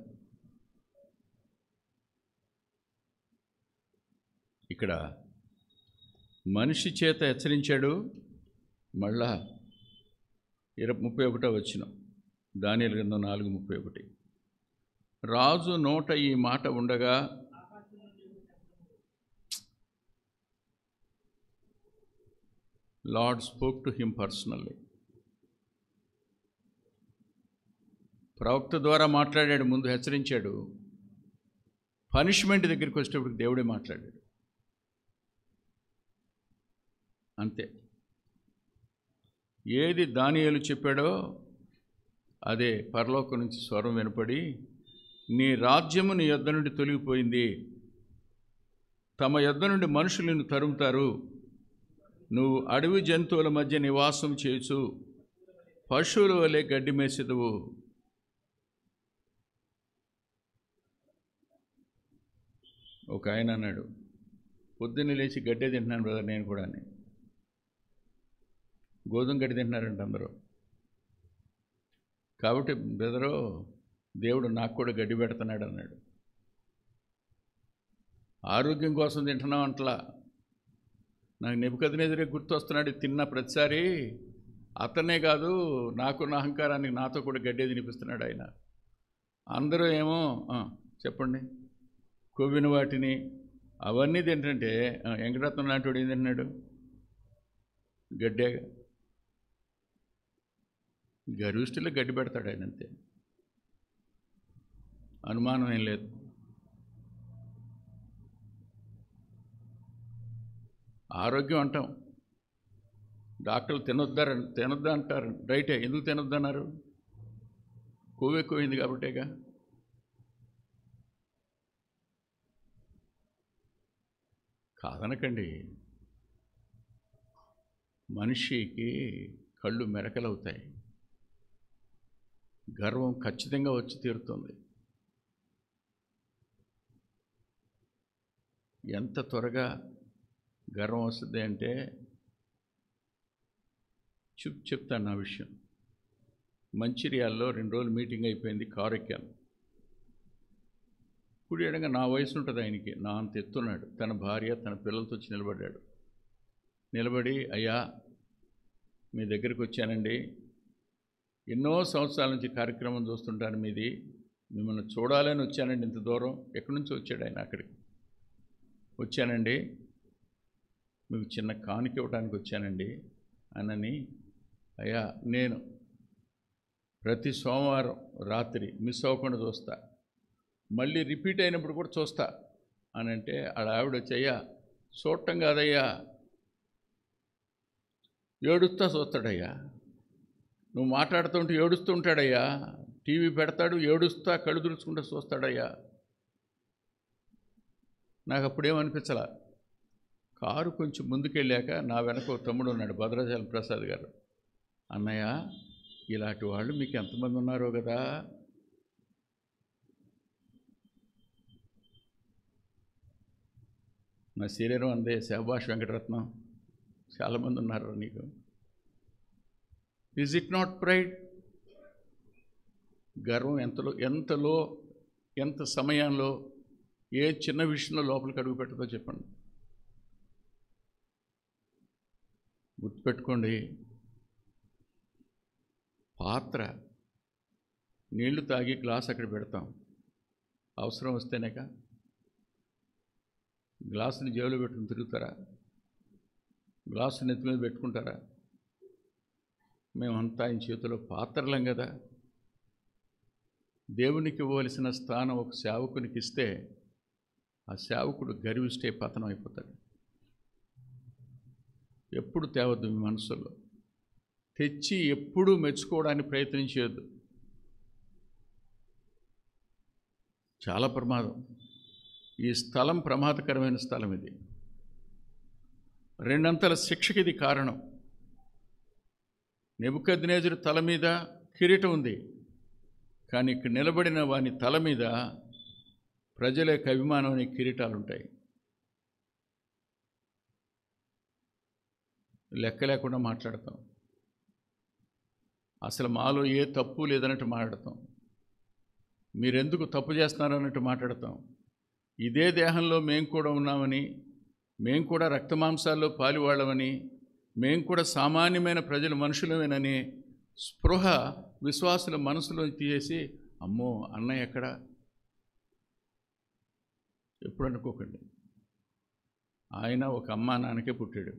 ఇక్కడ మనిషి చేత హెచ్చరించాడు. మళ్ళా 31వ వచనం, దానియేలు గ్రంథం 4:31. రాజు నోట ఈ మాట ఉండగా lord spoke to him personally. ప్రవక్త ద్వారా మాట్లాడాడు, ముందు హెచ్చరించాడు. పనిష్మెంట్ దగ్గరికి వచ్చేటప్పుడు దేవుడే మాట్లాడాడు. అంతే. ఏది దానియేలు చెప్పాడో అదే పరలోకం నుంచి స్వరం వినపడి, నీ రాజ్యము నీ యొద్ద నుండి తొలగిపోయింది, తమ యొద్ద నుండి మనుషులను తరుముతారు, నువ్వు అడవి జంతువుల మధ్య నివాసం చేయొచ్చు, పశువుల వలె గడ్డి మేసెదవు. ఒక ఆయన అన్నాడు, పొద్దున్న లేచి గడ్డే తింటున్నాను బ్రదర్ నేను కూడా అని. గోధుమ గడ్డి తింటున్నారంట అందరూ. కాబట్టి బ్రదరు, దేవుడు నాకు కూడా గడ్డి పెడుతున్నాడు అన్నాడు. ఆరోగ్యం కోసం తింటున్నాం అంటలా. నాకు నెబుకద్నెజరే గుర్తొస్తున్నాడు. తిన్న ప్రతిసారి అతనే కాదు, నాకున్న అహంకారానికి నాతో కూడా గడ్డే తినిపిస్తున్నాడు ఆయన. అందరూ ఏమో చెప్పండి, కొవ్విన వాటిని అవన్నీ తింటుంటే వెంకటరత్నం లాంటి వాడు ఏం తింటున్నాడు? గడ్డేగా. గర్విష్ఠులో గడ్డి పెడతాడు ఆయన, అంతే, అనుమానం ఏం లేదు. ఆరోగ్యం అంటాం, డాక్టర్లు తినొద్దా అంటారు. రైటే, ఎందుకు తినొద్దన్నారు? కొవ్వు ఎక్కువైంది కాబట్టేగా. కాదనకండి, మనిషికి కళ్ళు మెరకలవుతాయి, గర్వం ఖచ్చితంగా వచ్చి తీరుతుంది. ఎంత త్వరగా గర్వం వస్తుంది అంటే చెప్తాను నా విషయం. మంచిర్యాలలో 2 రోజులు మీటింగ్ అయిపోయింది, కారు ఎక్కాను. కుడి ఎడంగా నా వయసు ఉంటుంది ఆయనకి, నా అంత ఎత్తున్నాడు. తన భార్య తన పిల్లలతో వచ్చి నిలబడ్డాడు. నిలబడి, అయ్యా మీ దగ్గరికి వచ్చానండి, ఎన్నో సంవత్సరాల నుంచి కార్యక్రమం చూస్తుంటాను మీది, మిమ్మల్ని చూడాలని వచ్చానండి, ఇంత దూరం. ఎక్కడి నుంచి వచ్చాడు ఆయన? అక్కడికి వచ్చానండి, మీకు చిన్న కానుక ఇవ్వడానికి వచ్చానండి అనని. అయ్యా నేను ప్రతి సోమవారం రాత్రి మిస్ అవ్వకుండా చూస్తా, మళ్ళీ రిపీట్ అయినప్పుడు కూడా చూస్తా అని అంటే, ఆవిడ వచ్చి, అయ్యా చూడటం కాదయ్యా, ఏడుస్తా చూస్తాడయ్యా, నువ్వు మాట్లాడుతుంటే ఏడుస్తూ ఉంటాడయ్యా, టీవీ పెడతాడు, ఏడుస్తా కళ్ళు తుడుచుకుంటూ చూస్తాడయ్యా. నాకు అప్పుడేమనిపించలా. కారు కొంచెం ముందుకెళ్ళాక నా వెనక తమ్ముడు ఉన్నాడు, భద్రాచలం ప్రసాద్ గారు. అన్నయ్య, ఇలాంటి వాళ్ళు మీకు ఎంతమంది ఉన్నారో కదా. నా శరీరం అందే, శభాష్ వెంకటరత్నం, చాలామంది ఉన్నారు నీకు. Is it not pride? గర్వం ఎంతలో ఎంత సమయంలో ఏ చిన్న విషయంలో లోపలికి అడుగు పెట్టదో చెప్పండి. గుర్తుపెట్టుకోండి, పాత్ర నీళ్లు తాగి గ్లాస్ అక్కడ పెడతాం, అవసరం వస్తేనేక. గ్లాసుని జేబులో పెట్టుకుని తిరుగుతారా? గ్లాసు నెత్తి మీద పెట్టుకుంటారా? మేమంతా ఆయన చేతిలో పాత్రలం కదా. దేవునికి ఇవ్వవలసిన స్థానం ఒక సేవకునికి ఇస్తే ఆ సేవకుడు గర్విష్టే పతనం అయిపోతాడు. ఎప్పుడు తేవద్దు మీ మనసులో, తెచ్చి ఎప్పుడూ మెచ్చుకోవడానికి ప్రయత్నించవద్దు, చాలా ప్రమాదం. ఈ స్థలం ప్రమాదకరమైన స్థలం. ఇది 2 అంతల శిక్షకి ఇది కారణం. నెబుకద్నెజరు తల మీద కిరీటం ఉంది, కానీ ఇక్కడ నిలబడిన వాని తల మీద ప్రజల యొక్క అభిమానం అనే కిరీటాలు ఉంటాయి. లెక్క లేకుండా మాట్లాడతాం, అసలు మాలో ఏ తప్పు లేదన్నట్టు మాట్లాడతాం, మీరెందుకు తప్పు చేస్తున్నారు అన్నట్టు మాట్లాడతాం. ఇదే దేహంలో మేము కూడా ఉన్నామని, మేము కూడా రక్తమాంసాల్లో పాలివాళ్ళమని, మేము కూడా సామాన్యమైన ప్రజలు మనుషులమేనని స్పృహ విశ్వాసుల మనసులో తీసేసి, అమ్మో అన్నయ్య ఎక్కడ, ఎప్పుడు అనుకోకండి. ఆయన ఒక అమ్మా నాన్నకే పుట్టాడు,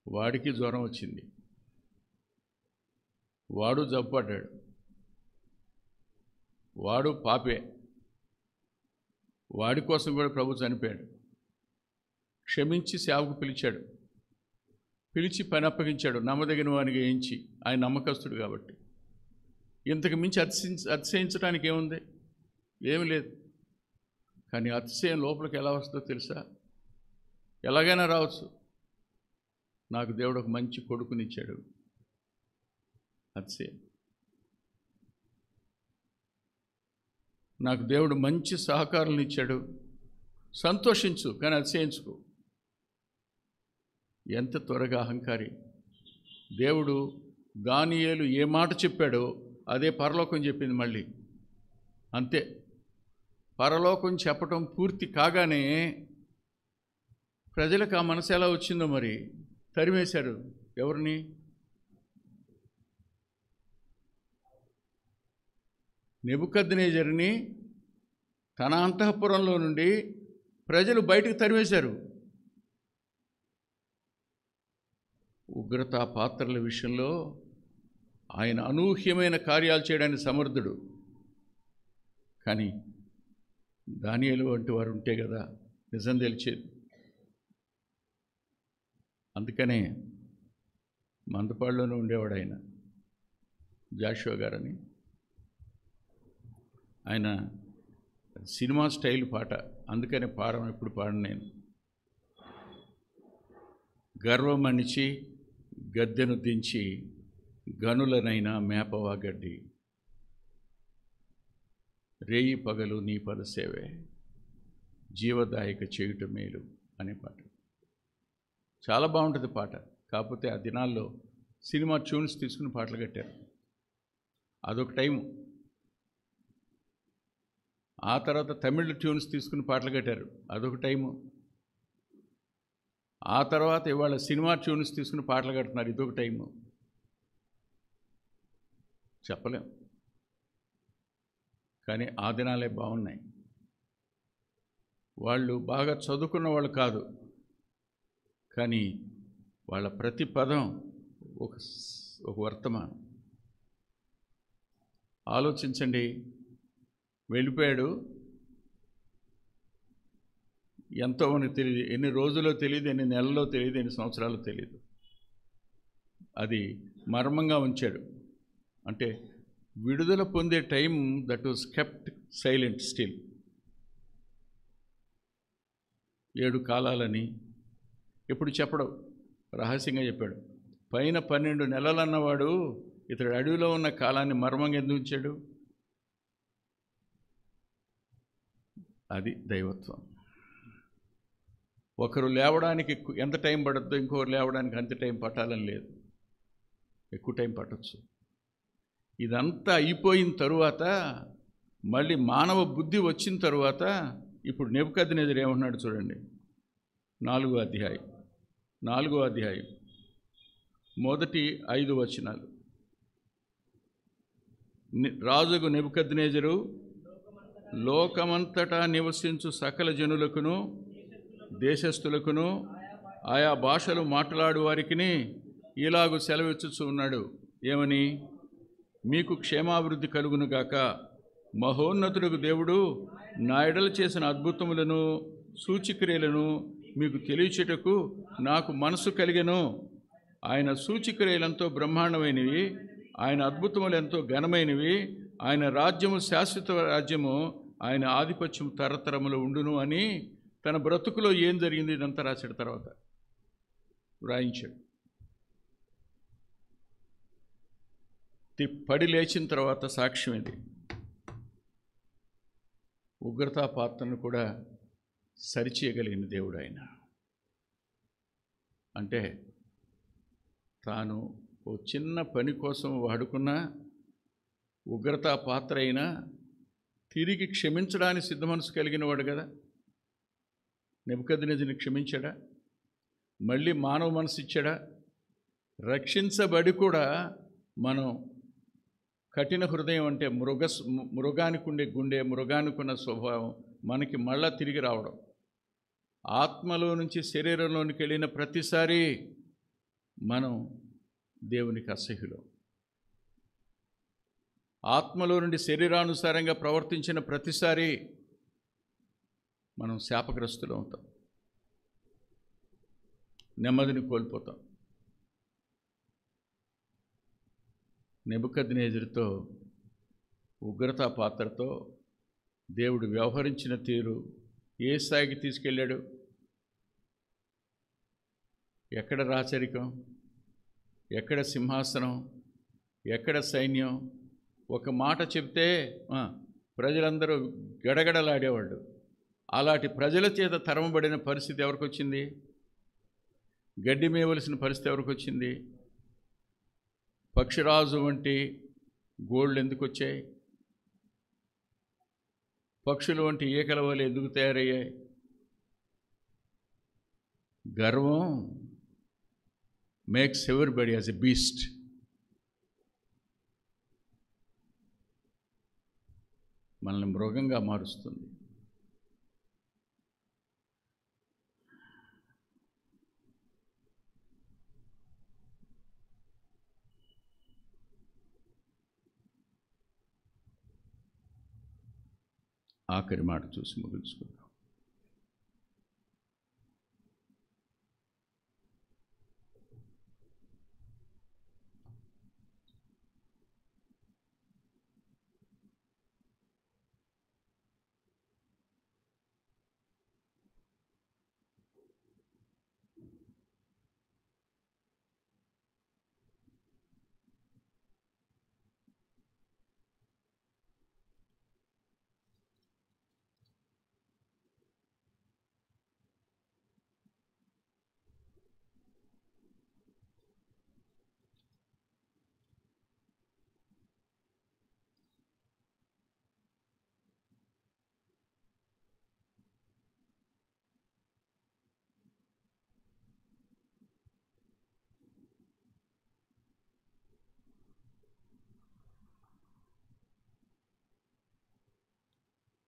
వాడికి జ్వరం వచ్చింది, వాడు జబ్బుపడ్డాడు, వాడు పాపే, వాడి కోసం కూడా ప్రభు చనిపోయాడు. క్షమించి సేవకు పిలిచాడు, పిలిచి పని అప్పగించాడు, నమ్మదగిన వానికి వేయించి. ఆయన నమ్మకస్తుడు కాబట్టి. ఇంతకు మించి అతిశయించడానికి ఏముంది? ఏమి లేదు. కానీ అతిశయం లోపలికి ఎలా వస్తుందో తెలుసా? ఎలాగైనా రావచ్చు. నాకు దేవుడు ఒక మంచి కొడుకునిచ్చాడు, అతిశయం. నాకు దేవుడు మంచి సహకారులను ఇచ్చాడు, సంతోషించు, కానీ అతిశయించుకో. ఎంత త్వరగా అహంకారి. దేవుడు దానియేలు ఏ మాట చెప్పాడో అదే పరలోకం చెప్పింది మళ్ళీ. అంతే. పరలోకం చెప్పటం పూర్తి కాగానే ప్రజలకు ఆ మనసు ఎలా వచ్చిందో మరి, తరిమేశారు. ఎవరిని? నెబుకద్నెజరుని తన అంతఃపురంలో నుండి ప్రజలు బయటకు తరిమేశారు. ఉగ్రత పాత్రల విషయంలో ఆయన అనూహ్యమైన కార్యాలు చేయడానికి సమర్థుడు. కానీ దానియేలు వంటి వారు ఉంటే కదా నిజం తెలిసేది. అందుకనే మందపాడులోనే ఉండేవాడు ఆయన, జాషువా గారని. ఆయన సినిమా స్టైల్ పాట, అందుకనే ఎప్పుడు పాడను నేను. గర్వం అణిచి గద్దెను దించి గనులనైనా మేపవా గడ్డి, రేయి పగలు నీ పదసేవే జీవదాయక చేయుట మేలు అనే పాట. చాలా బాగుంటుంది పాట. కాకపోతే ఆ దినాల్లో సినిమా ట్యూన్స్ తీసుకుని పాటలు కట్టారు. అదొక టైము. ఆ తర్వాత తమిళ్ ట్యూన్స్ తీసుకుని పాటలు కట్టారు. అదొక టైము. ఆ తర్వాత ఇవాళ సినిమా ట్యూన్స్ తీసుకుని పాటలు కడుతున్నారు. ఇదొక టైము. చెప్పలేం. కానీ ఆ దినాలే బాగున్నాయి. వాళ్ళు బాగా చదువుకున్న వాళ్ళు కాదు, కానీ వాళ్ళ ప్రతి పదం ఒక వర్తమానం. ఆలోచించండి. వెళ్ళిపోయాడు, ఎంతో మనకు తెలియదు, ఎన్ని రోజుల్లో తెలియదు, ఎన్ని నెలల్లో తెలియదు, ఎన్ని సంవత్సరాల్లో తెలియదు. అది మర్మంగా ఉంచాడు. అంటే విడుదల పొందే time that was kept silent still. 7 కాలాలని ఎప్పుడు చెప్పడం, రహస్యంగా చెప్పాడు. పైన 12 నెలలు అన్నవాడు ఇతడు అడవిలో ఉన్న కాలాన్ని మర్మంగా ఎందుకు ఉంచాడు? అది దైవత్వం. ఒకరు లేవడానికి ఎంత టైం పడుతుందో ఇంకొకరు లేవడానికి అంత టైం పట్టాలని లేదు, ఎక్కువ టైం పట్టచ్చు. ఇదంతా అయిపోయిన తరువాత మళ్ళీ మానవ బుద్ధి వచ్చిన తరువాత ఇప్పుడు నెబుకద్నెజరు ఏమంటున్నాడు చూడండి. 4వ అధ్యాయం మొదటి 5 వచనాలు. రాజుకు నెబుకద్నెజరు లోకమంతటా నివసించు సకల జనులకును దేశస్థులకును ఆయా భాషలు మాట్లాడు వారికి ఇలాగు సెలవిచ్చుచూ ఉన్నాడు. ఏమని? మీకు క్షేమాభివృద్ధి కలుగునుగాక. మహోన్నతుడుకు దేవుడు నా ఎడల చేసిన అద్భుతములను సూచిక్రియలను మీకు తెలియచేటకు నాకు మనసు కలిగెను. ఆయన సూచిక్రియలంతో బ్రహ్మాండమైనవి, ఆయన అద్భుతములు ఎంతో ఘనమైనవి. ఆయన రాజ్యము శాశ్వత రాజ్యము, ఆయన ఆధిపత్యం తరతరములు ఉండును అని తన బ్రతుకులో ఏం జరిగింది ఇదంతా రాశాడు. తర్వాత వ్రాయించాడు. పడి లేచిన తర్వాత సాక్ష్యం ఇది. ఉగ్రతా పాత్రను కూడా సరిచేయగలిగిన దేవుడు ఆయన. అంటే తాను ఓ చిన్న పని కోసం వాడుకున్న ఉగ్రతా పాత్ర అయినా తిరిగి క్షమించడానికి సిద్ధ మనసు కలిగిన వాడు కదా. నెబుకద్నెజరుని క్షమించాడా? మళ్ళీ మానవ మనసు ఇచ్చాడా? రక్షించబడి కూడా మనం కఠిన హృదయం అంటే మృగానికి ఉండే గుండె, మృగానికి ఉన్న స్వభావం మనకి మళ్ళా తిరిగి రావడం. ఆత్మలో నుంచి శరీరంలోనికి వెళ్ళిన ప్రతిసారి మనం దేవునికి అసహ్యులం. ఆత్మలో నుండి శరీరానుసారంగా ప్రవర్తించిన ప్రతిసారి మనం శాపగ్రస్తులు అవుతాం, నెమ్మదిని కోల్పోతాం. నెబుకద్నెజరుతో ఉగ్రతా పాత్రతో దేవుడు వ్యవహరించిన తీరు ఏ స్థాయికి తీసుకెళ్ళాడు? ఎక్కడ రాచరికం, ఎక్కడ సింహాసనం, ఎక్కడ సైన్యం? ఒక మాట చెప్తే ప్రజలందరూ గడగడలాడేవాళ్ళు. అలాంటి ప్రజల చేత తరమబడిన పరిస్థితి ఎవరికి వచ్చింది? గడ్డి మేయవలసిన పరిస్థితి ఎవరికి వచ్చింది? పక్షిరాజు వంటి గోళ్ళు ఎందుకు వచ్చాయి? పక్షులు వంటి ఈకల వల్ల ఎందుకు తయారయ్యాయి? గర్వం makes everybody as a beast. మనల్ని మృగంగా మారుస్తుంది. ఆఖరి మాట చూసి ముగించుకుందాం.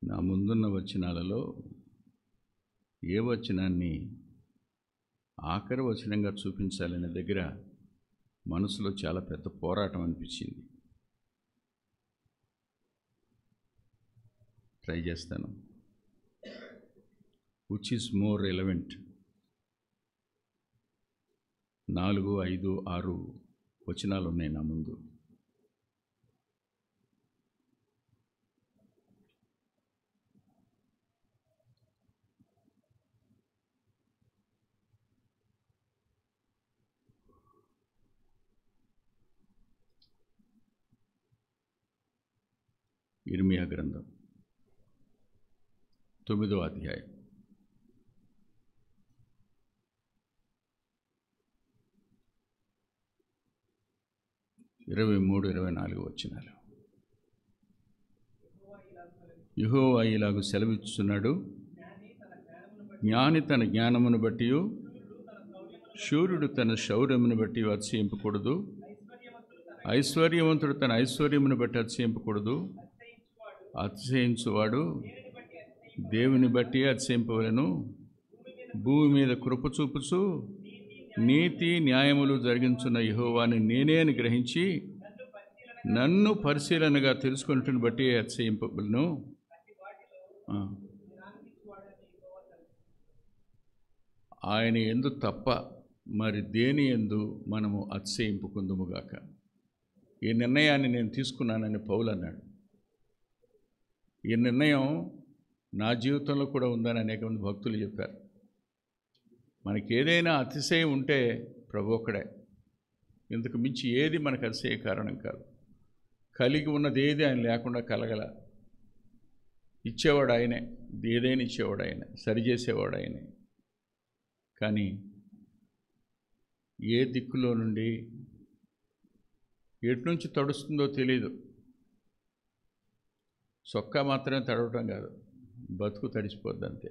నా ముందున్న వచనాలలో ఏ వచనాన్ని ఆఖరి వచనంగా చూపించాలనే దగ్గర మనసులో చాలా పెద్ద పోరాటం అనిపించింది. ట్రై చేస్తాను. Which is more relevant? 4, 5, 6 వచనాలు ఉన్నాయి నా ముందు. ఇర్మియా గ్రంథం 9వ అధ్యాయం 23, 24 వచనాలు. యెహోవా ఇలాగు సెలవిస్తున్నాడు, జ్ఞాని తన జ్ఞానమును బట్టి, శూరుడు తన శౌర్యమును బట్టి అతిశయింపకూడదు. ఐశ్వర్యవంతుడు తన ఐశ్వర్యమును బట్టి అతిశయింపకూడదు. అతిశయించువాడు దేవుని బట్టి అతిశయింపవలెను. భూమి మీద కృప చూపుచు నీతి న్యాయములు జరిగించున్న యెహోవాని నేనే అని గ్రహించి నన్ను పరిశీలనగా తెలుసుకున్నట్టుని బట్టి అతిశయింపవలెను. ఆయన యందు తప్ప మరి దేని యందు మనము అతిశయింపుకుందుముగాక. ఈ నిర్ణయాన్ని నేను తీసుకున్నానని పౌలు అన్నాడు. ఈ నిర్ణయం నా జీవితంలో కూడా ఉందని అనేక మంది భక్తులు చెప్పారు. మనకి ఏదైనా అతిశయం ఉంటే ప్రభు ఒక్కడే, ఇంతకు మించి ఏది మనకు అతిశయ కారణం కాదు. కలిగి ఉన్నది ఏది ఆయన లేకుండా కలగల. ఇచ్చేవాడు ఆయనే, ఏదైనా ఇచ్చేవాడు ఆయనే, సరిచేసేవాడు ఆయనే. కానీ ఏ దిక్కులో నుండి ఎటు నుంచి తడుస్తుందో తెలీదు. సొక్కా మాత్రమే తడవటం కాదు, బతుకు తడిసిపోద్ది అంతే.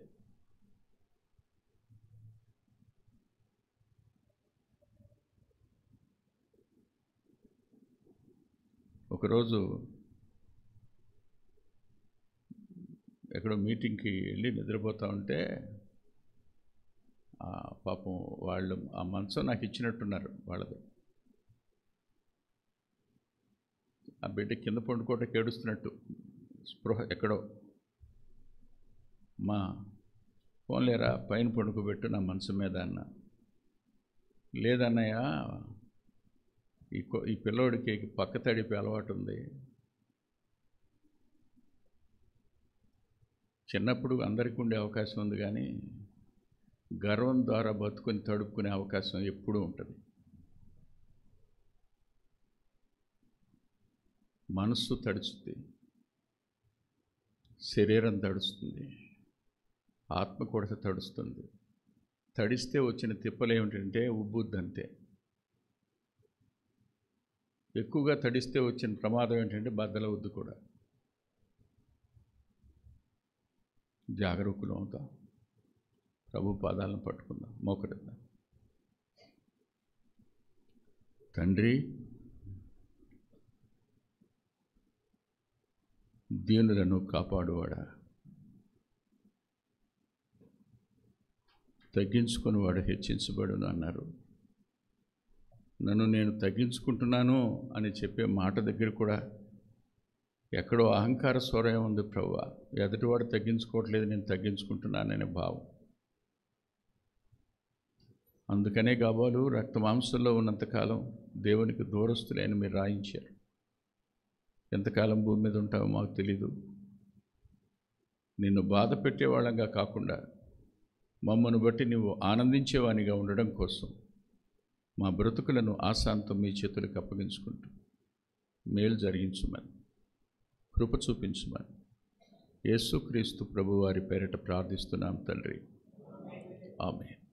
ఒకరోజు ఎక్కడో మీటింగ్కి వెళ్ళి నిద్రపోతూ ఉంటే పాపం వాళ్ళు ఆ మంచం నాకు ఇచ్చినట్టున్నారు. వాళ్ళది ఆ బిడ్డ కింద పండుకోవటానికి ఏడుస్తున్నట్టు స్పృహ ఎక్కడో. మా ఫోన్లేరా పైన పండుకోబెట్టు నా మనసు మీద అన్న. లేదన్నయ్య, ఈ పిల్లోడికి పక్క తడిపే అలవాటు ఉంది. చిన్నప్పుడు అందరికీ ఉండే అవకాశం ఉంది, కానీ గర్వం ద్వారా బతుకొని తడుపుకునే అవకాశం ఎప్పుడూ ఉంటుంది. మనస్సు తడుస్తుంది, శరీరం తడుస్తుంది, ఆత్మ కూడా తడుస్తుంది. తడిస్తే వచ్చిన తిప్పలు ఏమిటంటే ఉబ్బుద్దంతే. ఎక్కువగా తడిస్తే వచ్చిన ప్రమాదం ఏంటంటే బద్దలవుద్దు కూడా. జాగరూకులు అవుతాం. ప్రభు పాదాలను పట్టుకుందాం, మోకరిద్దాం. తండ్రి, దీనులను కాపాడువాడా, తగ్గించుకొని వాడు హెచ్చించబడును అన్నారు. నన్ను నేను తగ్గించుకుంటున్నాను అని చెప్పే మాట దగ్గర కూడా ఎక్కడో అహంకార స్వరం ఉంది ప్రభువా. ఎదుటివాడు తగ్గించుకోవట్లేదు, నేను తగ్గించుకుంటున్నాననే భావం. అందుకనే గాబాలు రక్తమాంసంలో ఉన్నంతకాలం దేవునికి దూరస్తులే అని మీరు రాయించారు. ఎంతకాలం భూమి మీద ఉంటావో మాకు తెలీదు. నిన్ను బాధ పెట్టేవాళ్ళంగా కాకుండా మమ్మను బట్టి నువ్వు ఆనందించేవానిగా ఉండడం కోసం మా బ్రతుకులను ఆశాంతం మీ చేతులకు అప్పగించుకుంటూ మేలు జరిగించుమని, కృప చూపించుమని యేసుక్రీస్తు ప్రభువారి పేరిట ప్రార్థిస్తున్నాం తండ్రి. ఆమేన్.